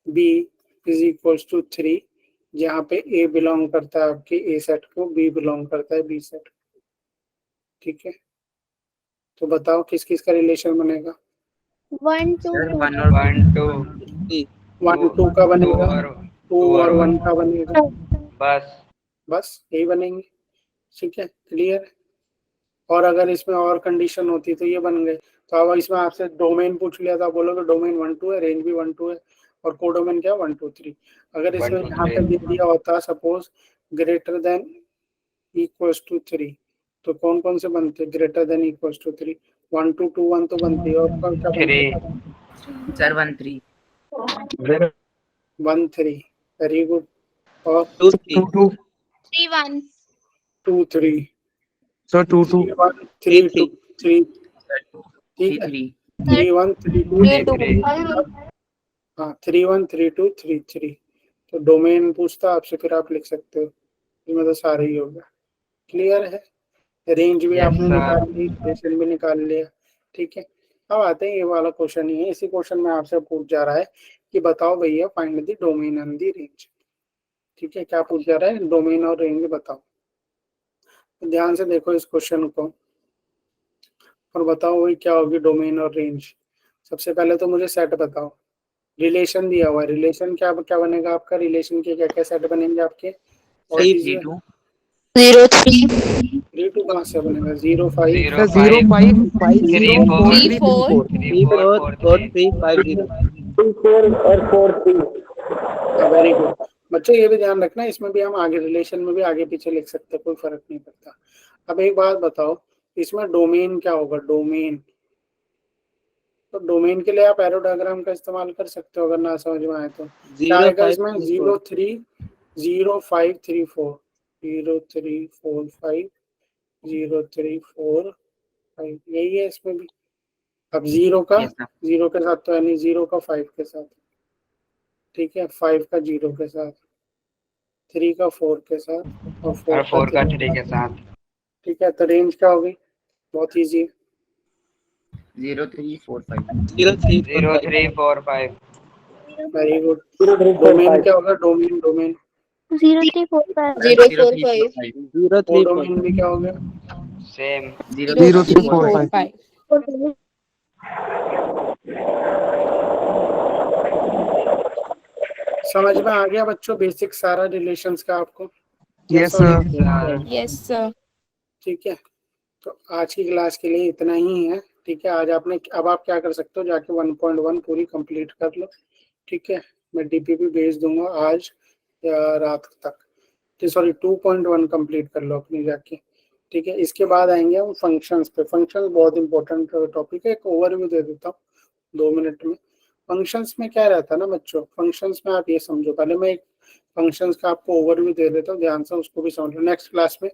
B is equals to 3, जहाँ पे ए बिलोंग करता है आपके ए सेट को, बी बिलोंग करता है बी सेट। ठीक है, तो बताओ किस किस का रिलेशन बनेगा। 1, 2, सर 2. 1 और 1 2 1 2 का बनेगा, 2 2 और और 1 का बनेगा, बस बस यही बनेंगे। ठीक है, क्लियर। और अगर इसमें और कंडीशन होती तो ये बन गए। तो अब इसमें आपसे डोमेन पूछ लिया था, बोलोगे डोमेन 1 2 है, रेंज भी 1 2 है, और कोडोमेन क्या 1 2 3। अगर 1 इसमें 2 यहाँ पे 3 दे दिया होता suppose greater than equals to 3, तो कौन कौन से बनते, ग्रेटर देन इक्वल्स टू 3, 1 2 2 1 तो बनती है, और कौन क्या बनते 3 सर 1 3 1 3। Very good. और 2 3 2 2 3, 1. 2 3, सर 2 2 3 1 3 2 3। ठीक 3 है, 3 3 1 3 2 3 2. 3 हाँ 3 1 3 2 3 3। तो डोमेन पूछता आपसे, फिर आप लिख सकते हो, इसमें तो सारे ही होगा। क्लियर है। रेंज भी Yes, आपने sir. निकाल ली, रिलेशन भी निकाल लिया। ठीक है, अब आते हैं ये वाला क्वेश्चन ही है। इसी क्वेश्चन में आपसे पूछ जा रहा है कि बताओ भैया find the domain and the range. ठीक है, क्या पूछ जा रहा है, डोमेन और रेंज बताओ। तो ध्यान से देखो इस क्वेश्चन को और बताओ वही क्या होगी डोमेन और रेंज। सबसे पहले तो मुझे सेट बताओ। रिलेशन दिया हुआ है, रिलेशन क्या क्या बनेगा आपका, रिलेशन के क्या क्या सेट बनेंगे आपके। और 3 कीजिए 2 0 3 3 2 कहाँ से बनेगा, 0 5 सर 0 5 5 3 0 4 4 3 3 4 3 4 4 3 4 3 5 0 4 और 4 3। वेरी गुड बच्चों, ये भी ध्यान रखना, इसमें भी हम आगे रिलेशन में भी आगे पीछे लिख सकते हैं, कोई फर्क नहीं पड़ता। अब एक बात बताओ, इसमें डोमेन क्या होगा, डोमेन। तो डोमेन के लिए आप एरो डायग्राम का इस्तेमाल कर सकते हो, अगर ना समझ में आए तो। क्या 0 आएगा 5 इसमें, 3 0 4 3 0 5 3 4, 0 3 4 5 0 3 4 5, यही है इसमें भी। अब 0 का यस सर 0 के साथ तो यानी 0 का 5 के साथ। ठीक है, 5 का 0 के साथ, 3 का 4 के साथ, और 4 और का 4 का 3 3 के साथ। ठीक है, तो रेंज क्या होगी, बहुत इजी है। 0 3 4 5 0 3 0 3 4 5 वेरी गुड। डोमेन क्या होगा, डोमेन, डोमेन 0, 3, 4, 5. 0 0 4 3 4 5 5 0 3 कोडोमेन भी क्या होगा। सेम 0 0 3 3 4 4 5 5 समझ में आ गया बच्चों बेसिक सारा रिलेशंस का आपको। Yes Yes or no? Sir Yes sir. ठीक है, तो आज की क्लास के लिए इतना ही है। ठीक है, आज आपने, अब आप क्या कर सकते हो, जाके 1.1 पूरी कंप्लीट कर लो। ठीक है, मैं डीपीपी भेज दूंगा आज या रात तक। सॉरी 2.1 कंप्लीट कर लो अपनी जाके। ठीक है, इसके बाद आएंगे हम फंक्शंस पे। फंक्शंस बहुत इंपॉर्टेंट टॉपिक है, एक ओवरव्यू दे देता हूँ 2 मिनट में। फंक्शंस में क्या रहता है ना बच्चों, फंक्शंस में आप ये समझो, पहले मैं एक फंक्शंस का आपको ओवरव्यू दे देता हूँ, ध्यान से उसको भी समझ लो। नेक्स्ट क्लास में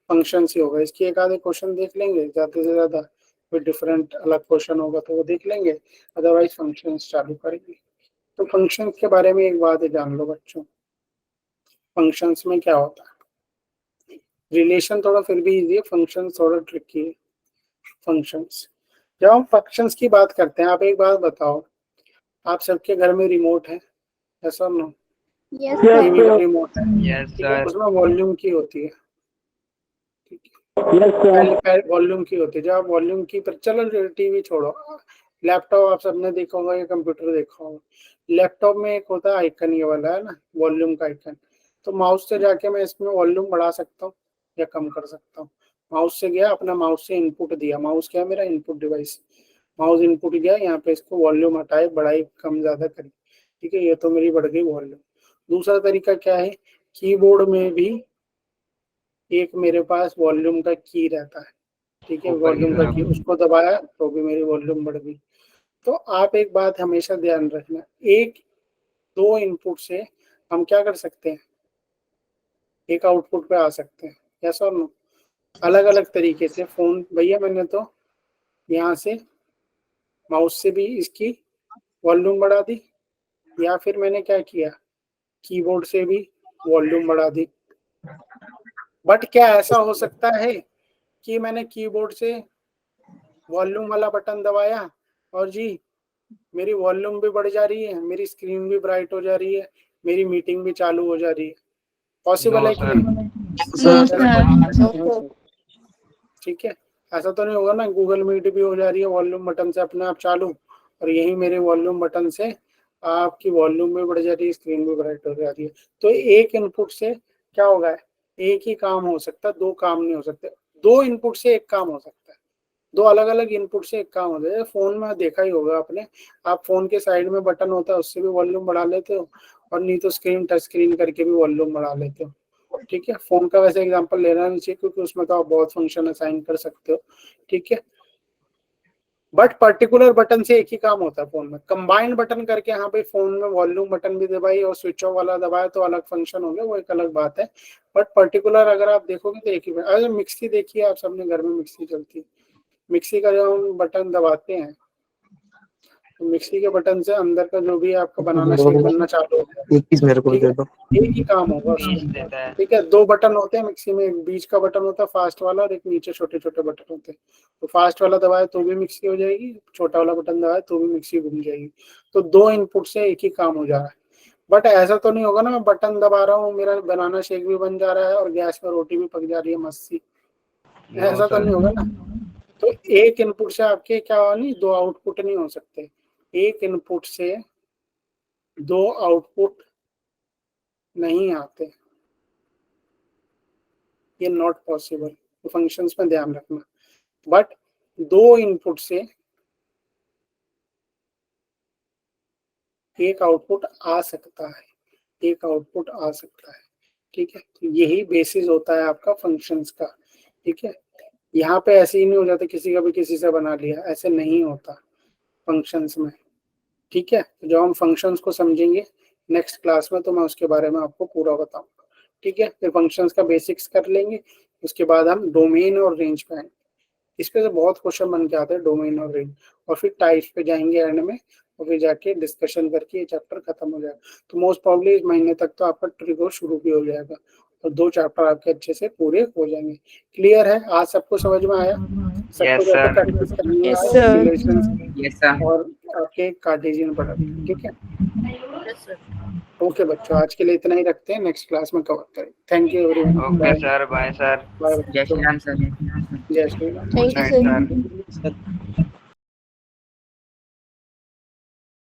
फंक्शंस ही होगा, इसकी एक आधे क्वेश्चन देख लेंगे, ज़्यादा से ज़्यादा कोई डिफरेंट अलग क्वेश्चन होगा तो वो देख लेंगे, अदरवाइज फंक्शंस चालू करेंगे। तो फंक्शंस के बारे में एक बात जान लो बच्चों, फंक्शंस में क्या होता है। रिलेशन थोड़ा फिर भी इजी है, फंक्शन थोड़ा ट्रिकी है। फंक्शंस, जब हम फंक्शंस की बात करते हैं, आप एक बात बताओ, आप सबके घर में रिमोट है, ऐसा no, Yes, Yes, sir. TV का रिमोट है, Yes, ठीक है, sir. उसमें वॉल्यूम की होती है, ठीक है, yes, sir. पहले वॉल्यूम की होती है। जब आप वॉल्यूम की पर, चलो टीवी छोड़ो, लैपटॉप आप सबने देखा होगा या कंप्यूटर देखा होगा, लैपटॉप में एक होता है आइकन, ये वाला है ना वॉल्यूम का आइकन, तो माउस से जाके मैं इसमें वॉल्यूम बढ़ा सकता हूँ या कम कर सकता हूँ। माउस से गया, अपना माउस से इनपुट दिया, माउस क्या है मेरा इनपुट डिवाइस, माउस इनपुट गया, यहाँ पे इसको वॉल्यूम हटाए, बढ़ाई, कम ज्यादा करी, ठीक है, ये तो मेरी बढ़ गई वॉल्यूम। दूसरा तरीका क्या है, कीबोर्ड में भी एक मेरे पास वॉल्यूम का की रहता है, ठीक है, ऊपर की वॉल्यूम का तरफ। की, उसको दबाया तो भी मेरी वॉल्यूम बढ़ गई। तो आप एक बात हमेशा ध्यान रखना, एक दो इनपुट से हम क्या कर सकते हैं, एक आउटपुट पे आ सकते हैं, यस और नो, अलग अलग तरीके से। फोन भैया मैंने तो यहाँ से माउस से भी इसकी वॉल्यूम बढ़ा दी, या फिर मैंने क्या किया, कीबोर्ड से भी वॉल्यूम बढ़ा दी। बट क्या ऐसा हो सकता है कि मैंने कीबोर्ड से वॉल्यूम वाला बटन दबाया और जी मेरी वॉल्यूम भी बढ़ जा रही है, मेरी स्क्रीन भी ब्राइट हो जा रही है, मेरी मीटिंग भी चालू हो जा रही है? पॉसिबल No, है कि sir. नहीं? No, sir. ठीक है, ऐसा तो नहीं होगा ना गूगल मीट भी हो जा रही है वॉल्यूम बटन से अपने आप चालू, और यही मेरे वॉल्यूम बटन से आपकी वॉल्यूम भी बढ़ जा रही है, स्क्रीन भी ब्राइट हो जा रही है। तो एक इनपुट से क्या होगा, एक ही काम हो सकता है, दो काम नहीं हो सकते। दो इनपुट से एक काम हो सकता है, दो अलग अलग इनपुट से एक काम हो जाए। फोन में देखा ही होगा आपने, आप फोन के साइड में बटन होता है उससे भी वॉल्यूम बढ़ा लेते हो, और नहीं तो स्क्रीन टच स्क्रीन करके भी वॉल्यूम बढ़ा लेते हो, ठीक है। फोन का वैसे एग्जांपल लेना नहीं चाहिए क्योंकि उसमें तो आप बहुत फंक्शन असाइन कर सकते हो, ठीक है। बट पर्टिकुलर बटन से एक ही काम होता है फोन में, कंबाइंड बटन करके यहाँ पे फोन में वॉल्यूम बटन भी दबाई और स्विच ऑफ वाला दबाया तो अलग फंक्शन हो गया, वो एक अलग बात है। बट पर्टिकुलर अगर आप देखोगे तो एक ही। अगर मिक्सी देखिए, आप सबने घर में मिक्सी चलती है, मिक्सी का जब हम बटन दबाते हैं तो मिक्सी के बटन से अंदर का जो भी आपका बनाना शेक बनना चालू हो गया, एक पीस मेरे को ठीक दे है, दो। एक ही काम होगा Piece उसमें, देता है। ठीक है। दो बटन होते हैं मिक्सी में, एक बीच का बटन होता है फास्ट वाला और एक नीचे छोटे छोटे बटन होते हैं। तो फास्ट वाला दबाए तो भी मिक्सी हो जाएगी, छोटा वाला बटन दबाए तो भी मिक्सी घूम जाएगी। तो दो इनपुट से एक ही काम हो जा रहा है। बट ऐसा तो नहीं होगा ना मैं बटन दबा रहा हूँ मेरा बनाना शेक भी बन जा रहा है और गैस में रोटी भी पक जा रही है मस्त सी, No, ऐसा तो sir. नहीं होगा ना। तो एक इनपुट से आपके क्या हुआ, नहीं दो आउटपुट नहीं हो सकते, एक इनपुट से दो आउटपुट नहीं आते, ये नॉट पॉसिबल। तो फंक्शंस में ध्यान रखना। बट दो इनपुट से एक आउटपुट आ सकता है, एक आउटपुट आ सकता है, ठीक है। तो यही बेसिस होता है आपका फंक्शंस का, ठीक है। यहाँ पे ऐसे ही नहीं हो जाता किसी का भी किसी से बना लिया, ऐसे नहीं होता फंक्शंस में, ठीक है। तो जब हम फंक्शंस को समझेंगे नेक्स्ट क्लास में तो मैं उसके बारे में आपको पूरा बताऊंगा, ठीक है। फिर फंक्शंस का बेसिक्स कर लेंगे, उसके बाद हम डोमेन और रेंज पे आएंगे। इस पे से बहुत क्वेश्चन बन के आते हैं, डोमेन और रेंज, और फिर टाइप्स पे जाएंगे एंड में, और फिर जाके डिस्कशन करके ये चैप्टर खत्म हो जाएगा। तो मोस्ट प्रॉब्ली इस महीने तक तो आपका ट्रिगर शुरू भी हो जाएगा और दो चैप्टर आपके अच्छे से पूरे हो जाएंगे। क्लियर है? आज सबको समझ में आया? सबको Yes, जैसे sir. प्रैक्टिस करनी है Yes, sir. Relations Yes, sir. और आपके कार्टेशियन प्रोडक्ट, ठीक है। Yes, sir. ओके बच्चों, आज के लिए इतना ही रखते हैं, नेक्स्ट क्लास में कवर करें। Thank you everyone, Okay, sir. Bye, sir. Bye Jai Shri Ram, sir. Jai Shri Ram. Thank you, Night, sir. sir. Sir